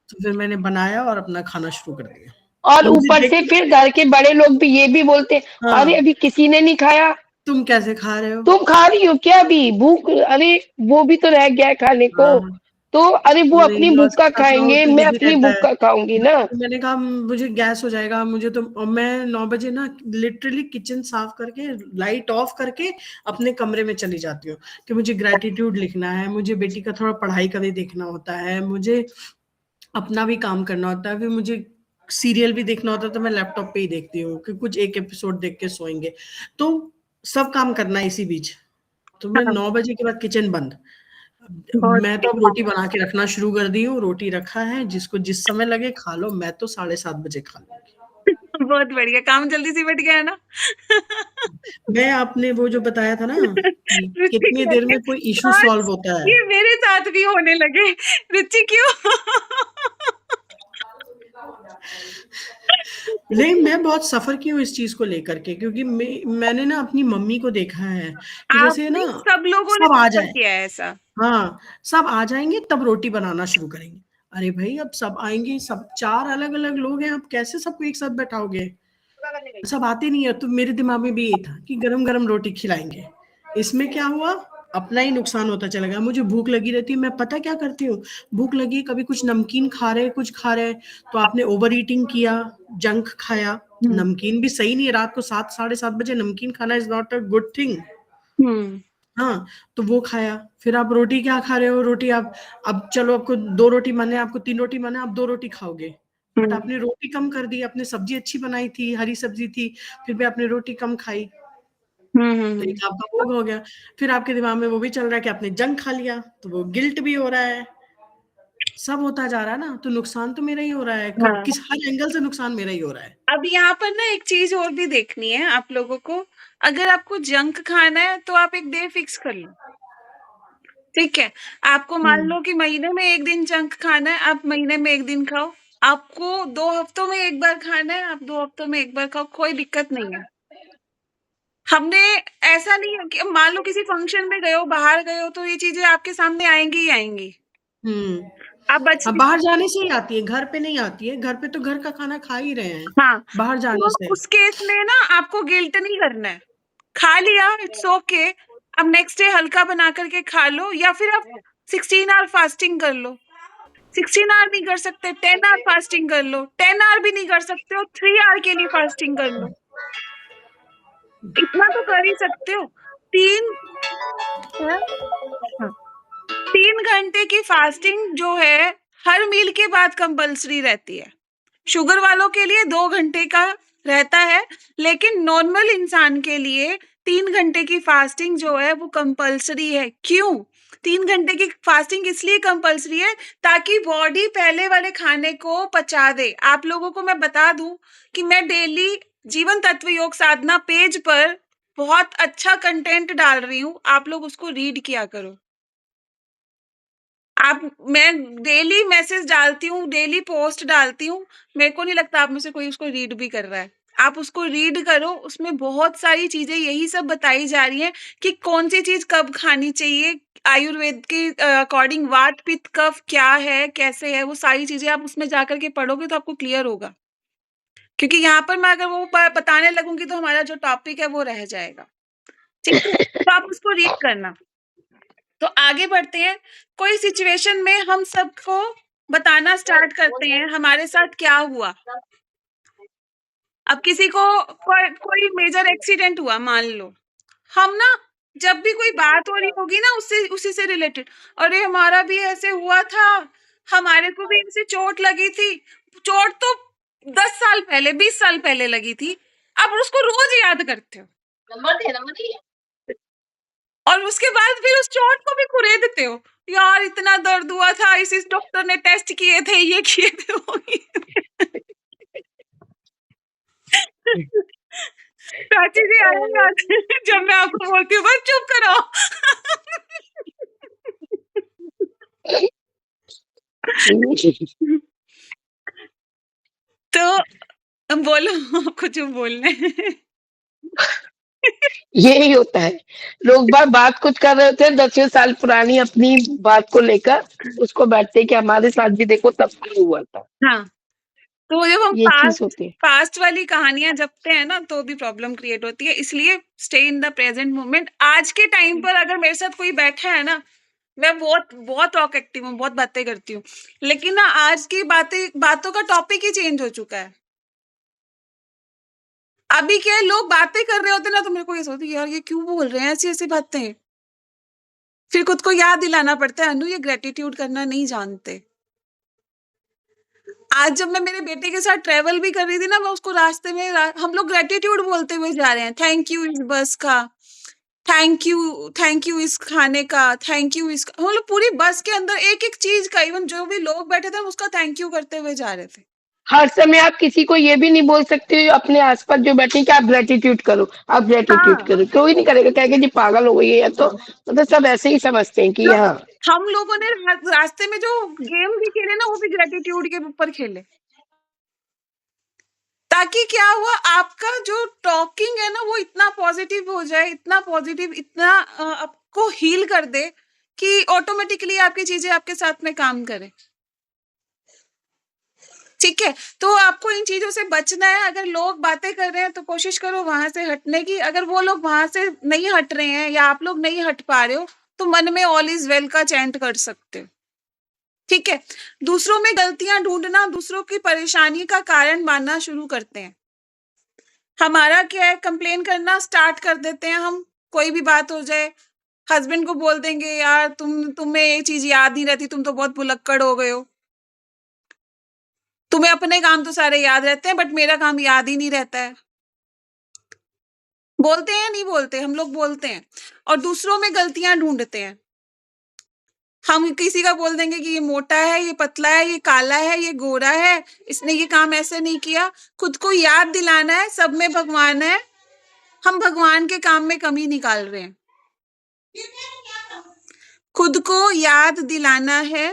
तो फिर मैंने बनाया और अपना खाना शुरू कर दिया। और और मुझे ऊपर देख से के फिर घर के बड़े लोग भी ये भी बोलते हैं, अरे हाँ, अभी किसी ने नहीं खाया, तुम कैसे खा रहे हो? तुम खा रही हो क्या अभी? भूख अरे वो भी तो रह गया है खाने को। हाँ, तो अरे वो मेरे अपनी इन-लॉज़ भूख के का साथ रहो खाएँगे, तो मैं यही अपनी रहता भूख है। का खाऊँगी ना। तो मैंने कहा मुझे गैस हो जाएगा, मुझे तो और मैं 9 बजे ना लिटरली किचन साफ करके, लाइट ऑफ करके अपने कमरे में चली जाती हूँ कि मुझे ग्रैटिट्यूड लिखना है, मुझे बेटी का थोड़ा पढ़ाई का भी देखना होता है, मुझे अपना भी काम करना होता है, फिर मुझे सीरियल भी देखना होता है तो मैं लैपटॉप पे ही देखती हूँ कि कुछ एक एपिसोड देख के सोएँगे। तो सब काम करना है इसी बीच। तो मैं हाँ, 9 बजे के बाद किचन बंद। बहुत मैं तो अब रोटी बना के रखना शुरू कर दी हूँ, रोटी रखा है, जिसको जिस समय लगे खा लो, मैं तो 7:30 बजे खा लूँगी। बहुत बढ़िया, काम जल्दी सिमट गया है ना? मैं आपने वो जो बताया था ना कि रुचि कितनी कह देर रही है, में कोई इश्यू "काश सॉल्व होता है। ये मेरे साथ भी होने लगे।" रुचि क्यों? नहीं, मैं बहुत सफ़र की हूँ इस चीज़ को लेकर के क्योंकि मैंने ना अपनी मम्मी को देखा है कि आप जैसे ना नहीं, सब लोगों ने सब आ सफ़र जाएँ किया है ऐसा। हाँ, सब आ जाएँगे तब रोटी बनाना शुरू करेंगे। अरे भई, अब सब आएँगे, सब 4 अलग-अलग लोग हैं, आप कैसे सबको एक साथ बैठाओगे? सब आते नहीं है, तो मेरे दिमाग में भी ये था कि गरम-गरम रोटी खिलाएँगे। इसमें क्या हुआ, अपना ही नुकसान होता चला गया। मुझे भूख लगी रहती है, मैं पता क्या करती हूँ, भूख लगी कभी कुछ नमकीन खा रहे, कुछ खा रहे, तो आपने ओवर ईटिंग किया, जंक खाया। हुँ, नमकीन भी सही नहीं है, रात को 7 साढ़े 7 बजे नमकीन खाना is not a good thing. हुँ, हाँ, तो वो खाया, फिर आप रोटी क्या खा रहे हो, रोटी आप अब चलो आपको 2 रोटी मन है, आपको 3 रोटी मन है, आप 2 रोटी खाओगे। बट हुँ, आपने रोटी कम कर दी, आपने सब्ज़ी अच्छी बनाई थी, हरी सब्ज़ी थी, फिर भी आपने रोटी कम खाई, तो हुँ। एक आपका वो हो गया। फिर आपके दिमाग में वो भी चल रहा है कि आपने जंक खा लिया, तो वो गिल्ट भी हो रहा है। सब होता जा रहा है ना, तो नुकसान तो मेरा ही हो रहा है, क हाँ। किस हर एंगल से नुकसान मेरा ही हो रहा है। अब यहाँ पर ना एक चीज़ और भी देखनी है आप लोगों को, अगर आपको जंक खाना है तो आप एक डे फिक्स कर लो, ठीक है? आपको मान हुँ, लो कि महीने में 1 दिन जंक खाना है, आप महीने में 1 दिन खाओ। आपको 2 हफ्तों में 1 बार खाना है, आप 2 हफ्तों में 1 बार खाओ, कोई दिक्कत नहीं है। हमने ऐसा नहीं है कि मान लो किसी फंक्शन में गए हो, बाहर गए हो, तो ये चीज़ें आपके सामने आएँगी ही आएँगी। हुँ। आप बच हाँ, नहीं बाहर सकते। जाने से ही आती है, घर पे नहीं आती है, घर पे तो घर का खाना खा ही रहे हैं, हाँ, बाहर जाने तो से। उस केस में ना आपको गिल्ट नहीं करना है। खा लिया, इट्स ओके। अब नेक्स्ट डे हल्का बना कर के खा लो या फिर आप 16 आवर फास्टिंग कर लो। 16 आवर नहीं कर सकते, 10 आवर फास्टिंग कर लो। 10 आवर भी नहीं कर सकते हो, 3 आवर के लिए फास्टिंग कर लो। इतना तो कर ही सकते हो। 3 हाँ, हाँ। 3 घंटे की फास्टिंग जो है, हर मील के बाद कंपल्सरी रहती है। शुगर वालों के लिए 2 घंटे का रहता है, लेकिन नॉर्मल इंसान के लिए 3 घंटे की फास्टिंग जो है वो कंपल्सरी है। क्यों? 3 घंटे की फास्टिंग इसलिए कंपल्सरी है ताकि बॉडी पहले वाले खाने को पचा दे। आप लोगों को मैं बता दूँ कि मैं डेली जीवन तत्व योग साधना पेज पर बहुत अच्छा कंटेंट डाल रही हूँ, आप लोग उसको रीड किया करो। आप मैं डेली मैसेज डालती हूँ, डेली पोस्ट डालती हूँ, मेरे को नहीं लगता आप में से कोई उसको रीड भी कर रहा है। आप उसको रीड करो, उसमें बहुत सारी चीज़ें यही सब बताई जा रही हैं कि कौन-सी चीज़ कब खानी चाहिए, आयुर्वेद के अकॉर्डिंग वात, पित्त, कफ क्या है, कैसे है, वो सारी चीज़ें आप उसमें जाकर के पढ़ोगे तो आपको क्लियर होगा। क्योंकि यहाँ पर मैं अगर वो ब बताने लगूँगी तो हमारा जो टॉपिक है वो रह जाएगा, ठीक है? तो आप उसको रीड करना। तो आगे बढ़ते हैं। कोई सिचुएशन में हम सबको बताना स्टार्ट करते हैं, हमारे साथ क्या हुआ। अब किसी को कोई मेजर एक्सीडेंट हुआ मान लो, हम ना जब भी कोई बात हो रही होगी ना उससे उसी से रिलेटेड, अरे हमारा भी ऐसे हुआ था, हमारे को भी ऐसे चोट लगी थी। चोट तो 10 साल पहले, 20 साल पहले लगी थी, अब उसको रोज़ याद करते हो। और उसके बाद फिर उस चोट को भी कुरेदते हो। यार इतना दर्द हुआ था, इस डॉक्टर ने टेस्ट किए थे, ये किए थे, वो किए थे। प्राची जी आया याद जब मैं आपको बोलती हूँ बस चुप करो। तो बोलो, आपको जो बोलना है। यही होता है, लोग बात कुछ कर रहे होते हैं 10वें साल पुरानी अपनी बात को लेकर, उसको बैठते हैं कि हमारे साथ भी देखो तब क्या हुआ था। हाँ, तो जब हम ये चीज होती है। पास्ट वाली कहानियां जपते हैं ना तो भी प्रॉब्लम क्रिएट होती है, इसलिए stay in the present moment. आज के टाइम पर अगर मेरे साथ कोई बैठा है ना, मैं बहुत बहुत टॉक एक्टिव हूँ, बहुत बातें करती हूँ, लेकिन ना आज की बातों का टॉपिक ही चेंज हो चुका है। अभी क्या है, लोग बातें कर रहे होते ना तो मेरे को ये सोचती यार ये क्यों बोल रहे हैं ऐसी ऐसी बातें। फिर खुद को याद दिलाना पड़ता है, अनु ये ग्रेटिट्यूड करना नहीं जानते। आज जब मैं मेरे बेटे के साथ ट्रेवल भी कर रही थी ना, मैं उसको रास्ते में हम लोग ग्रेटिट्यूड बोलते हुए जा रहे हैं, थैंक यू इस बस का, थैंक यू इस खाने का, थैंक यू इस, हम लोग पूरी बस के अंदर एक एक चीज का, इवन जो भी लोग बैठे थे हम उसका थैंक यू करते हुए जा रहे थे। हर समय आप किसी को ये भी नहीं बोल सकते अपने आसपास जो बैठे कि आप ग्रेटिट्यूड करो, आप ग्रेटिट्यूड हाँ, करो, कोई नहीं करेगा, कहेगा जी पागल हो गई है। या तो मतलब सब ऐसे ही समझते हैं कि तो हाँ हम लोगों ने रास्ते में जो गेम भी खेले ना वो भी ग्रेटिट्यूड के ऊपर खेले, ताकि क्या हुआ, आपका जो टॉकिंग है ना वो इतना पॉजिटिव हो जाए, इतना पॉजिटिव, इतना आपको हील कर दे कि ऑटोमेटिकली आपकी चीजें आपके साथ में काम करें। ठीक है, तो आपको इन चीजों से बचना है। अगर लोग बातें कर रहे हैं तो कोशिश करो वहां से हटने की। अगर वो लोग वहां से नहीं हट रहे हैं या आप लोग नहीं हट पा रहे हो तो मन में ऑल इज वेल का चैंट कर सकते हो। ठीक है, दूसरों में गलतियां ढूंढना, दूसरों की परेशानी का कारण मानना शुरू करते हैं। हमारा क्या है, कंप्लेन करना स्टार्ट कर देते हैं हम। कोई भी बात हो जाए, हस्बैंड को बोल देंगे यार तुम्हें ये चीज याद नहीं रहती, तुम तो बहुत भुलक्कड़ हो गए हो, तुम्हें अपने काम तो सारे याद रहते हैं बट मेरा काम याद ही नहीं रहता है। बोलते हैं नहीं बोलते, हम लोग बोलते हैं और दूसरों में गलतियां ढूंढते हैं। हम किसी का बोल देंगे कि ये मोटा है, ये पतला है, ये काला है, ये गोरा है, इसने ये काम ऐसे नहीं किया। खुद को याद दिलाना है सब में भगवान है, हम भगवान के काम में कमी निकाल रहे हैं। खुद को याद दिलाना है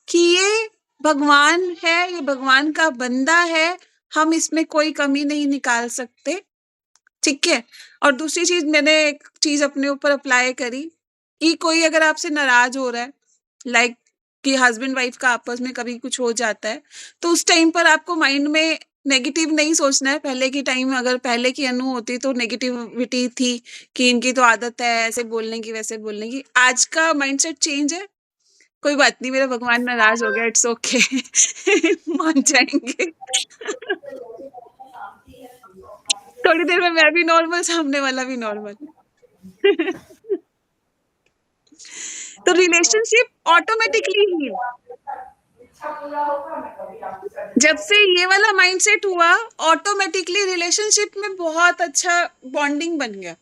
कि ये भगवान है, ये भगवान का बंदा है, हम इसमें कोई कमी नहीं निकाल सकते। ठीक है, और दूसरी चीज, मैंने एक चीज अपने ऊपर अप्लाई करी कि कोई अगर आपसे नाराज हो रहा है, लाइक कि हस्बैंड वाइफ का आपस में कभी कुछ हो जाता है, तो उस टाइम पर आपको माइंड में नेगेटिव नहीं सोचना है। पहले की टाइम, अगर पहले की अनु होती तो नेगेटिविटी थी कि इनकी तो आदत है ऐसे बोलने की वैसे बोलने की। आज का माइंडसेट चेंज है, कोई बात नहीं, मेरा भगवान नाराज हो गया, इट्स ओके मान जाएंगे थोड़ी देर में मैं भी नॉर्मल, सामने वाला भी नॉर्मल तो रिलेशनशिप ऑटोमेटिकली हील। जब से ये वाला माइंडसेट हुआ, ऑटोमेटिकली रिलेशनशिप में बहुत अच्छा बॉन्डिंग बन गया।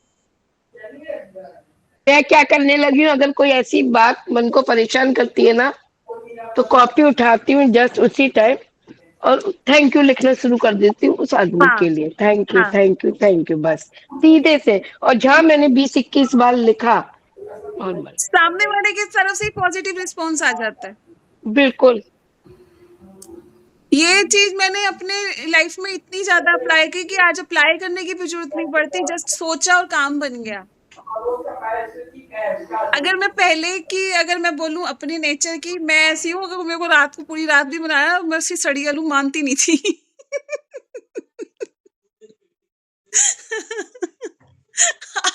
मैं क्या करने लगी हूँ, अगर कोई ऐसी बात मन को परेशान करती है ना, तो कॉपी उठाती हूँ जस्ट उसी टाइम और थैंक यू लिखना शुरू कर देती हूँ उस आदमी हाँ, के लिए। थैंक यू हाँ, थैंक यू थैंक यू, बस सीधे से। और जहां मैंने 20-21 बार लिखा, नॉर्मल, सामने वाले की तरफ से पॉजिटिव रिस्पॉन्स आ जाता है। बिल्कुल। ये चीज मैंने अपने लाइफ में इतनी ज्यादा अप्लाई की कि आज अप्लाई करने की भी जरूरत नहीं पड़ती, जस्ट सोचा और काम बन गया। अगर मैं बोलूं अपनी नेचर की, मैं ऐसी हूँ, अगर मेरे को रात को पूरी रात भी बनाया मैं उसकी सड़ी आलू मानती नहीं थी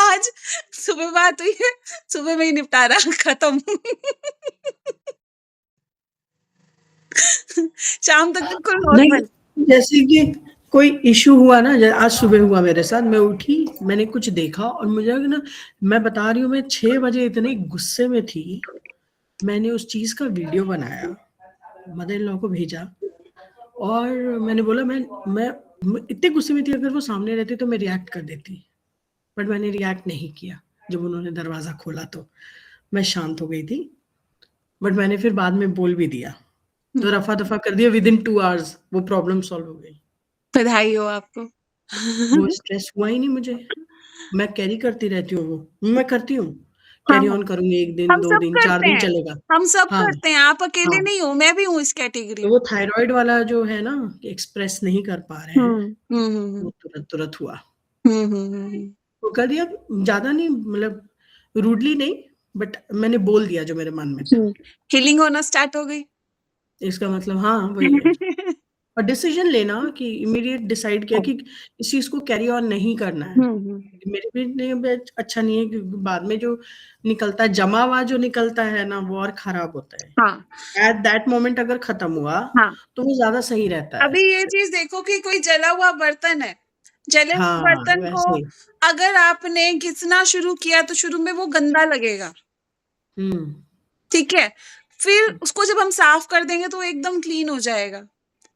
आज सुबह बात हुई है, सुबह में ही निपटारा खत्म शाम तक बिल्कुल नहीं, नॉर्मल। जैसे कि कोई इशू हुआ ना, आज सुबह हुआ मेरे साथ, मैं उठी, मैंने कुछ देखा और मुझे ना, मैं बता रही हूँ, मैं 6 बजे इतने गुस्से में थी, मैंने उस चीज का वीडियो बनाया, मदर इन लॉ को भेजा और मैंने बोला मैं इतने गुस्से में थी, अगर वो सामने रहती तो मैं रिएक्ट कर देती, बट मैंने रिएक्ट नहीं किया। जब उन्होंने दरवाजा खोला तो मैं शांत हो गई थी, बट मैंने फिर बाद में बोल भी दिया, तो रफा दफा कर दिया, विद इन 2 आवर्स वो प्रॉब्लम सॉल्व हो गई। बधाई हो आपको। वो स्ट्रेस हुआ ही नहीं मुझे। मैं कैरी करती रहती हूँ वो, मैं करती हूँ। कैरी हाँ, ऑन करूँगी 1 दिन, हम 2 सब दिन, 4 करते दिन हैं, चलेगा। हम सब हाँ, करते हैं, आप अकेले हाँ। नहीं हो, मैं भी हूँ इस कैटेगरी तो में। वो थायरॉइड वाला जो है ना, एक्सप्रेस नहीं कर पा रहे हैं, हुँ, हुँ, हुँ, वो हुँ। तुरंत-तुरंत हुआ। हुँ, हुँ, हुँ, हुँ। वो कर दिया, ज़्यादा नहीं, मतलब रूडली नहीं, बट मैंने बोल दिया जो मेरे मन में था। हुँ, हीलिंग होना स्टार्ट हो गई। इसका मतलब हाँ, वही है। और डिसीजन लेना कि इमीडिएट डिसाइड किया कि इस चीज़ को कैरी ऑन नहीं करना है। हुँ, हुँ। मेरे भी लिए भी अच्छा नहीं है, क्योंकि बाद में जो निकलता है, जमा हुआ जो निकलता है ना, वो और खराब होता है। हाँ, एट दैट मोमेंट अगर खत्म हुआ, हाँ। तो वो ज़्यादा सही रहता है अभी ये फिर। चीज़ देखो कि कोई जला हुआ बर्तन है, जले हुए हाँ, बर्तन को वैसे ही। अगर आपने घिसना शुरू किया तो शुरू में वो गंदा लगेगा, हुँ, ठीक है? फिर उसको जब हम साफ कर देंगे तो वो एकदम क्लीन हो जाएगा।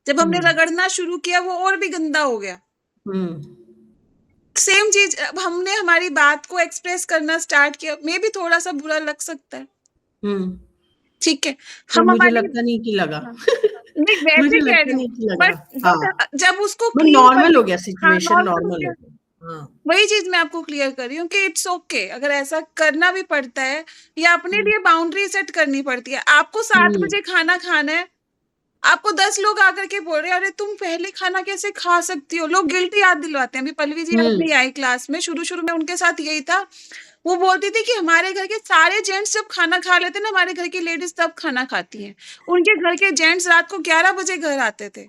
जब हमने हुँ, रगड़ना शुरू किया वो और भी गंदा हो गया। हुँ, सेम चीज़ अब हमने हमारी बात को एक्सप्रेस करना स्टार्ट किया, मेबी थोड़ा-सा बुरा लग सकता है, हुँ। ठीक है? पर हम मुझे हमारी लगता नहीं कि लगा। हाँ, नहीं वैसे मुझे कह लगता रही हूँ, नहीं कि लगा। बट हाँ, जब उसको वो क्लीन कर नॉर्मल दे हो गया, हाँ, सिचुएशन नॉर्मल हो नॉर्मल हो गया। गया। हाँ। वही चीज़ मैं आपको क्लियर कर रही हूँ कि इट्स ओके अगर ऐसा करना भी पड़ता है या अपने हुँ, लिए बाउंड्री सेट करनी पड़ती है। आपको 7 हुँ, बजे खाना खाना है, आपको 10 लोग आकर के बोल रहे हैं, "अरे तुम पहले खाना कैसे खा सकती हो?" लोग गिल्ट याद दिलवाते हैं। अभी पल्लवी जी आज हुँ, नहीं आई क्लास में, शुरू-शुरू में उनके साथ यही था। वो बोलती थी कि हमारे घर के सारे जेंट्स जब खाना खा लेते हैं ना, हमारे घर की लेडीज़ तब खाना खाती हैं। उनके घर के जेंट्स रात को 11 बजे घर आते थे।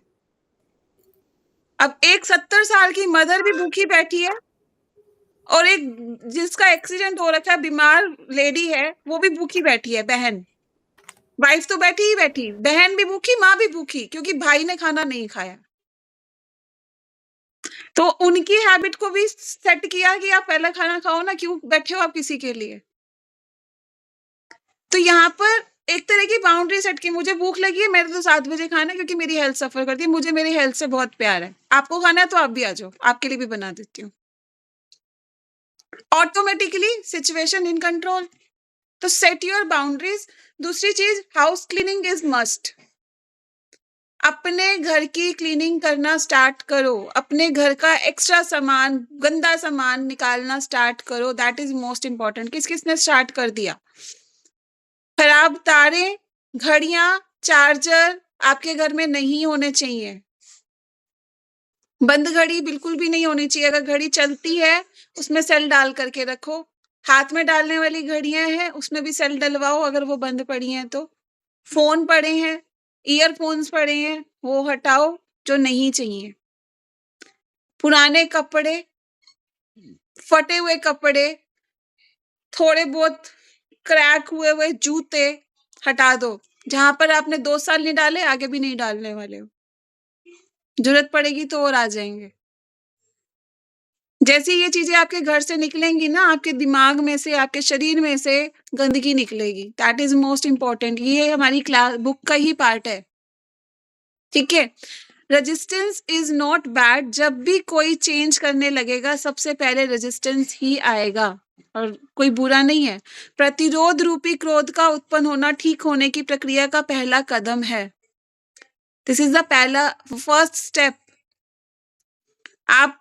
अब एक 70 साल की मदर भी भूखी बैठी है और एक जिसका एक्सीडेंट हो रखा है, बीमार लेडी है, वो भी भूखी बैठी है, बहन। वाइफ तो बैठी ही बैठी, बहन भी भूखी, माँ भी भूखी क्योंकि भाई ने खाना नहीं खाया। तो उनकी हैबिट को भी सेट किया कि आप पहले खाना खाओ ना, क्यों बैठे हो आप किसी के लिए? तो यहाँ पर एक तरह की बाउंड्री सेट की, मुझे भूख लगी है, मेरे तो 7 बजे खाना है क्योंकि मेरी हेल्थ सफ़र करती है, मुझे मेरी हेल्थ से बहुत प्यार है। आपको खाना है तो आप भी आ जाओ, आपके लिए भी बना देती हूँ। Automatically situation in control. तो सेट योर बाउंड्रीज। दूसरी चीज हाउस क्लीनिंग इज मस्ट। अपने घर की क्लीनिंग करना स्टार्ट करो, अपने घर का एक्स्ट्रा सामान गंदा सामान निकालना स्टार्ट करो, दैट इज मोस्ट इंपॉर्टेंट। किस किसने स्टार्ट कर दिया? खराब तारे, घड़ियां, चार्जर आपके घर में नहीं होने चाहिए। बंद घड़ी बिल्कुल भी नहीं होनी चाहिए। अगर घड़ी चलती है उसमें सेल डाल करके रखो। हाथ में डालने वाली घड़ियां हैं उसमें भी सेल डलवाओ अगर वो बंद पड़ी हैं तो। फ़ोन पड़े हैं, ईयरफ़ोन्स पड़े हैं, वो हटाओ जो नहीं चाहिए। पुराने कपड़े, फटे हुए कपड़े, थोड़े बहुत क्रैक हुए हुए जूते हटा दो। जहाँ पर आपने 2 साल नहीं डाले, आगे भी नहीं डालने वाले हो। ज़रूरत पड़ेगी तो और आ जाएँगे। जैसे ही ये चीज़ें आपके घर से निकलेंगी ना, आपके दिमाग में से, आपके शरीर में से गंदगी निकलेगी। That is most important. ये हमारी बुक का ही पार्ट है। ठीक है? Resistance is not bad. जब भी कोई चेंज करने लगेगा सबसे पहले रेजिस्टेंस ही आएगा और कोई बुरा नहीं है। प्रतिरोध रूपी क्रोध का उत्पन्न होना ठीक होने की प्रक्रिया का पहला कदम है। दिस इज द पहला फर्स्ट स्टेप। आप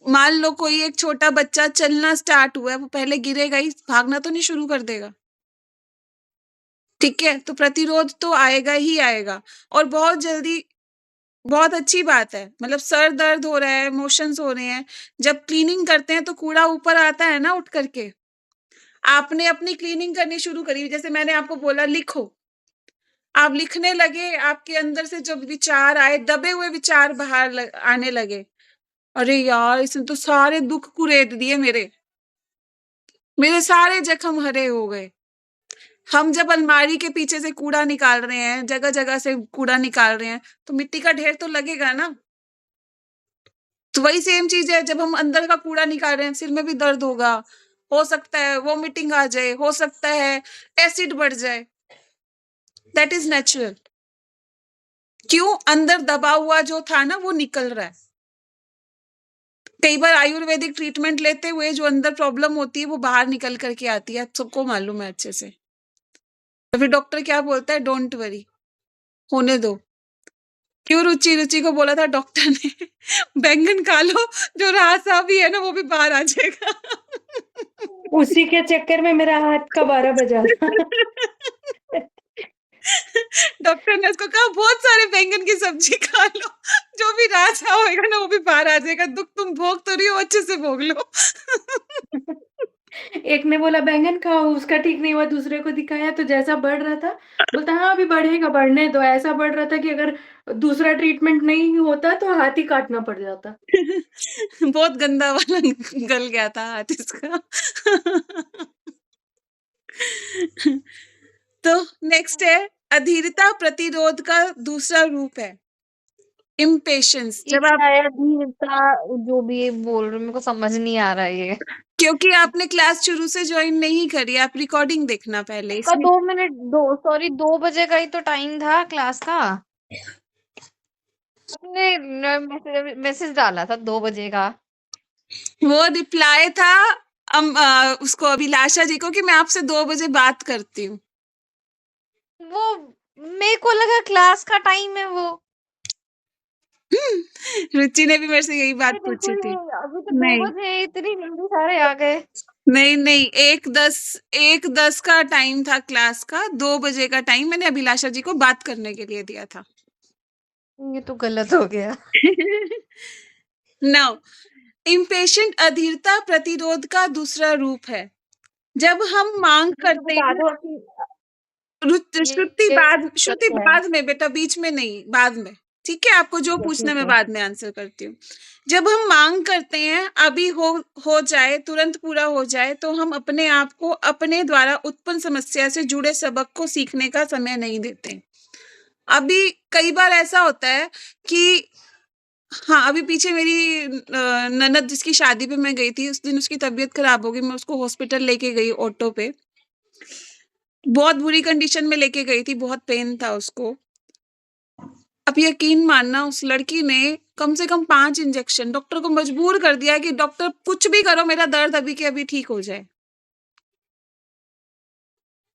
मान लो कोई एक छोटा बच्चा चलना स्टार्ट हुआ है, वो पहले गिरेगा ही, भागना तो नहीं शुरू कर देगा। ठीक है? तो प्रतिरोध तो आएगा ही आएगा और बहुत जल्दी। बहुत अच्छी बात है। मतलब सर दर्द हो रहा है, मोशंस हो रहे हैं, जब क्लीनिंग करते हैं तो कूड़ा ऊपर आता है ना उठ करके। आपने अपनी क्लीनिंग करनी शुरू करी, जैसे मैंने आपको बोला लिखो। आप लिखने लगे, आपके अंदर से जब विचार आए, दबे हुए विचार बाहर आने लगे। अरे यार! इसने तो सारे दुःख कुरेद दिए मेरे। मेरे सारे जख्म हरे हो गए। हम जब अलमारी के पीछे से कूड़ा निकाल रहे हैं, जगह-जगह से कूड़ा निकाल रहे हैं, तो मिट्टी का ढेर तो लगेगा ना। तो वही सेम चीज़ है, जब हम अंदर का कूड़ा निकाल रहे हैं, सिर में भी दर्द होगा, हो सकता है वॉमिटिंग आ जाए, हो सकता है एसिड बढ़ जाए, दैट इज़ नेचुरल। क्यों? अंदर दबा हुआ जो था ना वो निकल रहा है। कई बार आयुर्वेदिक ट्रीटमेंट लेते हुए जो अंदर प्रॉब्लम होती है वो बाहर निकल कर के आती है, सबको मालूम है अच्छे से। तो फिर डॉक्टर क्या बोलता है? डोंट वरी, होने दो। क्यों रुचि को बोला था डॉक्टर ने बैंगन खा लो, जो रासा भी है ना वो भी बाहर आ जाएगा। उसी के चक्कर में मेरा हाथ का 12 बजा था। डॉक्टर ने उसको कहा बहुत सारे बैंगन की सब्जी खा लो, जो भी रासा होएगा ना वो भी बाहर आ जाएगा, दुख तुम भोग तो रही हो, अच्छे से भोग लो। एक ने बोला बैंगन खाओ, उसका ठीक नहीं हुआ, दूसरे को दिखाया तो जैसा बढ़ रहा था, बोलता हाँ अभी बढ़ेगा, बढ़ने दो। ऐसा बढ़ रहा था कि अगर दूसरा ट्रीटमेंट नहीं होता तो हाथ ही काटना पड़ जाता। बहुत गंदा वाला गल गया था हाथ इसका। तो नेक्स्ट है अधीरता प्रतिरोध का दूसरा रूप है इम्पेशंस। ये जब आप क्या है धीरता, जो भी ये बोल रहे हो मेरे को समझ नहीं आ रहा है ये। क्योंकि आपने क्लास शुरू से ज्वाइन नहीं करी, आप रिकॉर्डिंग देखना पहले का इसमें। 2 मिनट, 2 बजे का ही तो टाइम था क्लास का। आपने मैसेज डाला था 2 बजे का। वो रिप्लाई था उसको अभिलाषा जी को कि मैं आपसे 2 बजे बात करती हूँ। वो मेरे को लगा क्लास का टाइम है वो। रुचि ने भी मेरे से यही बात ये पूछी बिल्कुल थी। नहीं, अभी तो 2 नहीं बजे इतनी जल्दी सारे आ गए। नहीं 1:10 का टाइम था क्लास का, 2 बजे का टाइम मैंने अभिलाषा जी को बात करने के लिए दिया था। ये तो गलत हो गया। नाउ इम्पेशेंट अधीरता प्रतिरोध का दूसरा रूप है। जब हम मांग मुझे करते बता हैं, दो कि ये श्रुति सच है। बाद में बेटा, बीच में नहीं, बाद में। ठीक है, आपको जो पूछना है मैं बाद में आंसर करती हूँ। जब हम मांग करते हैं अभी हो जाए, तुरंत पूरा हो जाए, तो हम अपने आप को अपने द्वारा उत्पन्न समस्या से जुड़े सबक को सीखने का समय नहीं देते। अभी कई बार ऐसा होता है कि हाँ, अभी पीछे मेरी ननद जिसकी शादी पे मैं गई थी, उस दिन उसकी तबीयत खराब हो गई, मैं उसको हॉस्पिटल लेके गई ऑटो पे। बहुत बुरी कंडीशन में लेके गई थी, बहुत पेन था उसको। अब यकीन मानना उस लड़की ने कम से कम 5 इंजेक्शन, डॉक्टर को मजबूर कर दिया कि डॉक्टर कुछ भी करो, मेरा दर्द अभी के अभी ठीक हो जाए।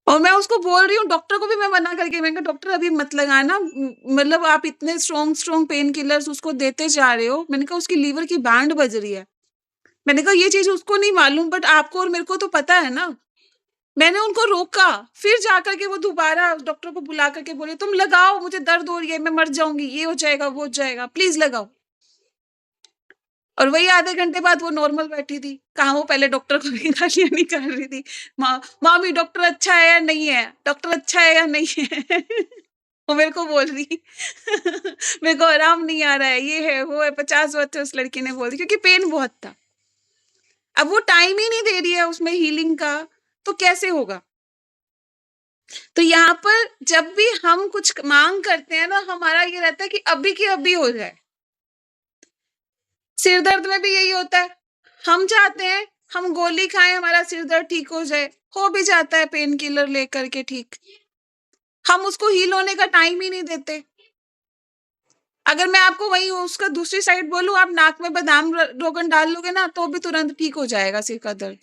और मैं उसको बोल रही हूँ, डॉक्टर को भी मैं मना करके, मैंने कहा डॉक्टर अभी मत लगाना, मतलब आप इतने स्ट्रॉन्ग पेन किलर्स उसको देते जा रहे हो। मैंने कहा उसकी लीवर की बैंड बज रही है। मैंने कहा ये चीज उसको नहीं मालूम, बट आपको और मेरे को तो पता है ना। मैंने उनको रोका, फिर जाकर के वो दोबारा डॉक्टर को बुला करके बोले तुम लगाओ, मुझे दर्द हो रही है, मैं मर जाऊंगी, ये हो जाएगा वो हो जाएगा, प्लीज लगाओ। और वही आधे घंटे बाद वो नॉर्मल बैठी थी। कहाँ वो पहले डॉक्टर को भी गालियां नहीं कर रही थी, मामी डॉक्टर अच्छा है या नहीं है, डॉक्टर अच्छा है या नहीं है। वो मेरे को बोल रही मेरे को आराम नहीं आ रहा है, ये है वो है, 50 बच्चे उस लड़की ने बोल दी, क्योंकि पेन बहुत था। अब वो टाइम ही नहीं दे रही है उसमें हीलिंग का, तो कैसे होगा। तो यहाँ पर जब भी हम कुछ मांग करते हैं ना, हमारा ये रहता है कि अभी की अभी हो जाए। सिर दर्द में भी यही होता है, हम चाहते हैं हम गोली खाएं, हमारा सिर दर्द ठीक हो जाए, हो भी जाता है पेन किलर लेकर के ठीक। हम उसको हील होने का टाइम ही नहीं देते। अगर मैं आपको वही उसका दूसरी साइड बोलूं, आप नाक में बादाम रोगन डाल लोगे ना, तो भी तुरंत ठीक हो जाएगा सिर का दर्द।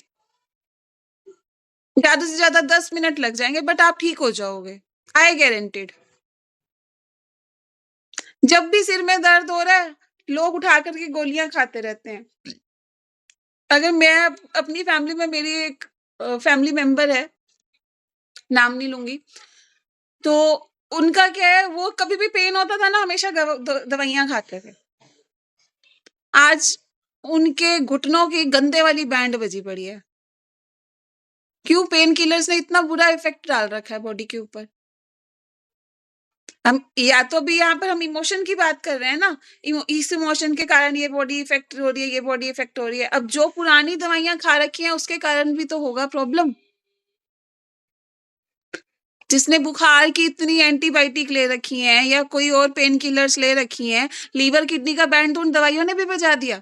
ज्यादा से ज्यादा 10 मिनट लग जाएंगे, बट आप ठीक हो जाओगे, आई गारंटेड। जब भी सिर में दर्द हो रहा है, लोग उठा करके गोलियां खाते रहते हैं। अगर मैं अपनी फैमिली में, मेरी एक फैमिली मेंबर है, नाम नहीं लूंगी, तो उनका क्या है, वो कभी भी पेन होता था ना, हमेशा दवाइयां खाते थे। आज उनके घुटनों की गंदे वाली बैंड बजी पड़ी है। क्यों? पेन किलर्स ने इतना बुरा इफेक्ट डाल रखा है बॉडी के ऊपर। हम या तो भी यहाँ पर हम इमोशन की बात कर रहे हैं ना, इस इमोशन के कारण ये बॉडी इफेक्ट हो रही है, ये बॉडी इफेक्ट हो रही है। अब जो पुरानी दवाइयां खा रखी हैं उसके कारण भी तो होगा प्रॉब्लम। जिसने बुखार की इतनी एंटीबायोटिक ले रखी है या कोई और पेन किलर्स ले रखी हैं, लीवर किडनी का बैंड तो उन दवाइयों ने भी बजा दिया।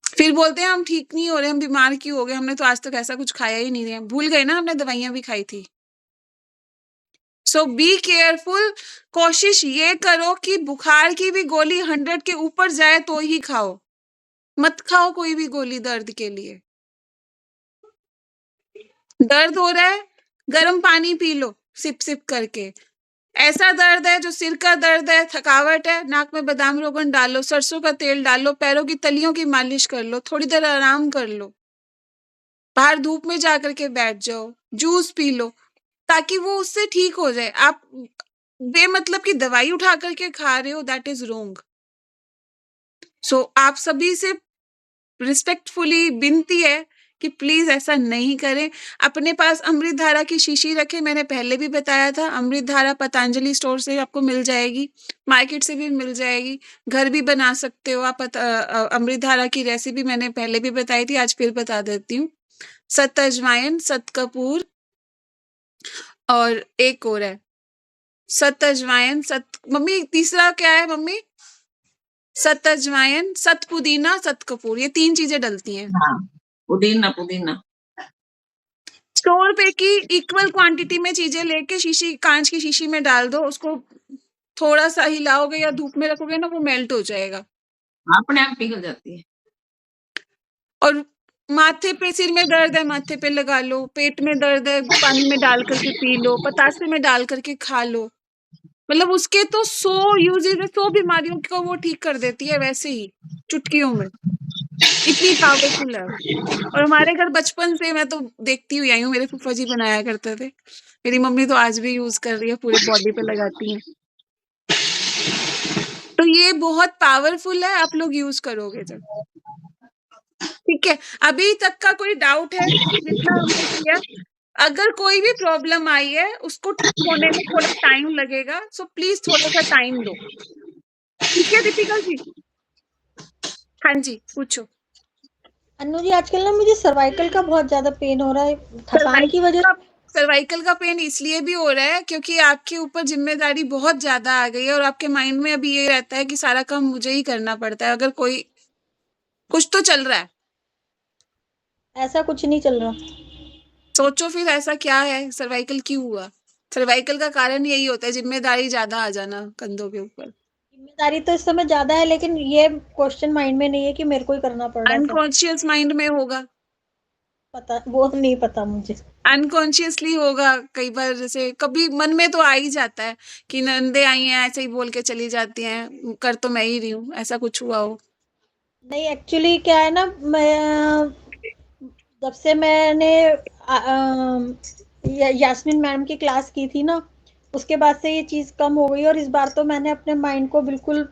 फिर बोलते हैं हम ठीक नहीं हो रहे, हम बीमार क्यों हो गए, हमने तो आज तक ऐसा कुछ खाया ही नहीं है, भूल गए ना हमने दवाइयां भी खाई थी। सो बी केयरफुल। कोशिश ये करो कि बुखार की भी गोली 100 के ऊपर जाए तो ही खाओ, मत खाओ कोई भी गोली दर्द के लिए। दर्द हो रहा है, गर्म पानी पी लो सिप सिप करके। ऐसा दर्द है जो सिर का दर्द है, थकावट है, नाक में बादाम रोगन डालो, सरसों का तेल डालो, पैरों की तलियों की मालिश कर लो, थोड़ी देर आराम कर लो, बाहर धूप में जा करके बैठ जाओ, जूस पी लो, ताकि वो उससे ठीक हो जाए। आप बेमतलब की दवाई उठा करके खा रहे हो, दैट इज रोंग। सो आप सभी से रिस्पेक्टफुली विनती है कि प्लीज ऐसा नहीं करें। अपने पास अमृत धारा की शीशी रखें, मैंने पहले भी बताया था, अमृत धारा पतंजलि स्टोर से आपको मिल जाएगी, मार्केट से भी मिल जाएगी, घर भी बना सकते हो आप। अमृत धारा की रेसिपी मैंने पहले भी बताई थी, आज फिर बता देती हूँ। सत अजवाइन, सत कपूर, और एक और है सत अजवाइन, सत, मम्मी तीसरा क्या है मम्मी? सत अजवाइन, सत पुदीना, सत कपूर, ये 3 चीजें डलती हैं। हाँ, पुदीना पुदीना। 100 रुपए की इक्वल क्वांटिटी में चीजें लेके शीशी, कांच की शीशी में डाल दो, उसको थोड़ा सा हिलाओगे या धूप में रखोगे ना, वो मेल्ट हो जाएगा। अपने आप पिघल जाती है। और माथे पे, सिर में दर्द है माथे पे लगा लो, पेट में दर्द है पानी में डाल करके पी लो, पतासे में डाल करके खा लो। मतलब उसके तो 100 यूजेज है, 100 बीमारियों को वो ठीक कर देती है वैसे ही, चुटकियों में। इतनी पावरफुल है। और हमारे घर बचपन से मैं तो देखती हुई आई हूँ, मेरे फूफा जी बनाया करते थे, मेरी मम्मी तो आज भी यूज कर रही है, पूरे बॉडी पे लगाती हैं। तो ये बहुत पावरफुल है, आप लोग यूज करोगे जब, ठीक है। अभी तक का कोई डाउट है जितना हमने किया? अगर कोई भी प्रॉब्लम आई है, उसको ठीक होने में थोड़ा टाइम लगेगा, सो प्लीज थोड़ा सा टाइम दो, ठीक है दीपिका जी? हाँ जी, पूछो। अनु जी, आजकल ना मुझे सर्वाइकल का बहुत ज्यादा पेन हो रहा है, थकान की वजह से। सर्वाइकल का पेन इसलिए भी हो रहा है क्योंकि आपके ऊपर जिम्मेदारी बहुत ज्यादा आ गई है, और आपके माइंड में अभी ये रहता है कि सारा काम मुझे ही करना पड़ता है। अगर कोई कुछ तो चल रहा है, ऐसा कुछ नहीं चल रहा। सोचो फिर ऐसा क्या है, सर्वाइकल क्यों हुआ? सर्वाइकल का कारण यही होता है, जिम्मेदारी ज्यादा आ जाना कंधों के ऊपर। जिम्मेदारी तो इस समय ज्यादा है, लेकिन ये क्वेश्चन माइंड में नहीं है कि मेरे को ही करना पड़ रहा है सब। अनकॉन्शियस माइंड में होगा, पता, वो नहीं पता मुझे। अनकॉन्शियसली होगा। कई बार जैसे कभी मन में तो आ ही जाता है कि नंदे आई हैं, ऐसे ही बोल के चली जाती हैं, कर तो मैं ही रही हूँ, ऐसा कुछ हुआ हो। नहीं, एक्चुअली क्या है ना, मैं जब से मैंने यास्मीन मैम की क्लास की थी ना, उसके बाद से ये चीज कम हो गई। और इस बार तो मैंने अपने माइंड को बिल्कुल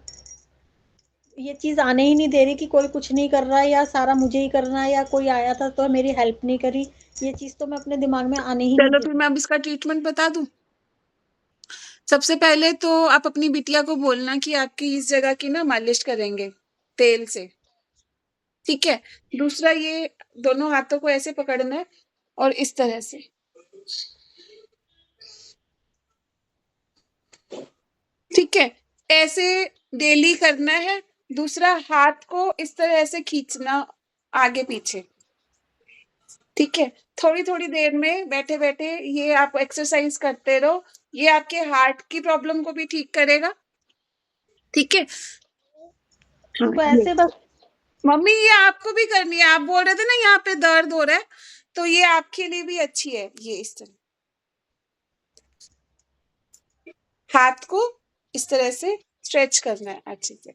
ये चीज आने ही नहीं दे रही कि कोई कुछ नहीं कर रहा है या सारा मुझे ही करना है या कोई आया था तो मेरी हेल्प नहीं करी। ये चीज तो मैं अपने दिमाग में आने ही नहीं चलो दे फिर रही। मैं अब इसका ट्रीटमेंट बता दूं। सबसे पहले तो आप अपनी बिटिया को बोलना कि आपकी इस जगह की ना मालिश करेंगे तेल से, ठीक है। दूसरा, ये दोनों हाथों को ऐसे पकड़ना है और इस तरह से, ठीक है, ऐसे डेली करना है। दूसरा, हाथ को इस तरह से खींचना आगे पीछे, ठीक है। थोड़ी थोड़ी देर में बैठे बैठे ये आप एक्सरसाइज करते रहो, ये आपके हार्ट की प्रॉब्लम को भी ठीक करेगा, ठीक है। तो ऐसे बस मम्मी ये आपको भी करनी है, आप बोल रहे थे ना यहाँ पे दर्द हो रहा है, तो ये आपके लिए भी अच्छी है। ये इस तरह हाथ को इस तरह से स्ट्रेच करना है अच्छे से।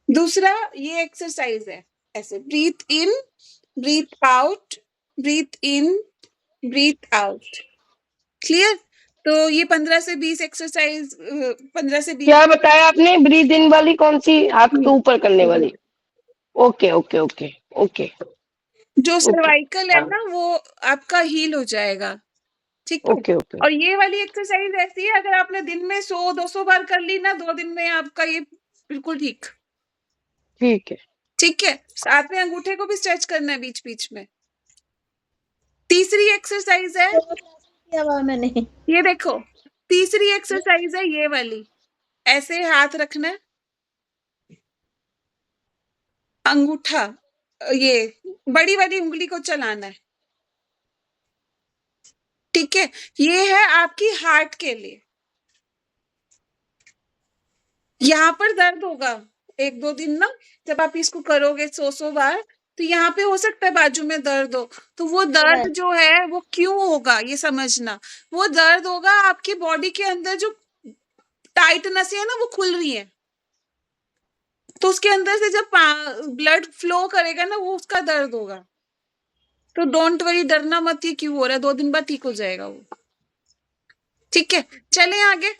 दूसरा, ये एक्सरसाइज है, ऐसे ब्रीथ इन, ब्रीथ आउट, ब्रीथ इन, ब्रीथ आउट, क्लियर? तो ये 15 से 20 एक्सरसाइज, 15 से 20 क्या बताया आपने? ब्रीद इन वाली कौन सी? हाथ के ऊपर करने वाली? ओके ओके ओके ओके जो सर्वाइकल है हाँ ना, वो आपका हील हो जाएगा, ठीक है। ओके ओके और ये वाली एक्सरसाइज ऐसी है, अगर आपने दिन में 100-200 बार कर ली ना, 2 दिन में आपका ये बिल्कुल ठीक, ठीक है। ठीक है। साथ में अंगूठे को भी स्ट्रेच करना है बीच बीच में। तीसरी एक्सरसाइज है, किया हुआ मैंने। ये देखो, तीसरी एक्सरसाइज है ये वाली, ऐसे हाथ रखना है, अंगूठा ये बड़ी वाली उंगली को चलाना है, ठीक है। ये है आपकी हार्ट के लिए। यहाँ पर दर्द होगा 1-2 दिन ना, जब आप इसको करोगे 100 बार, तो यहाँ पे हो सकता है बाजू में दर्द हो, तो वो दर्द Correct. जो है वो क्यों होगा ये समझना। वो दर्द होगा आपकी बॉडी के अंदर जो टाइटनेस है ना वो खुल रही है, तो उसके अंदर से जब ब्लड फ्लो करेगा ना वो उसका दर्द होगा। तो डोंट वरी, डरना मत, ये क्यों हो रहा है, 2 दिन बाद ठीक हो जाएगा वो। ठीक है, चलें आगे।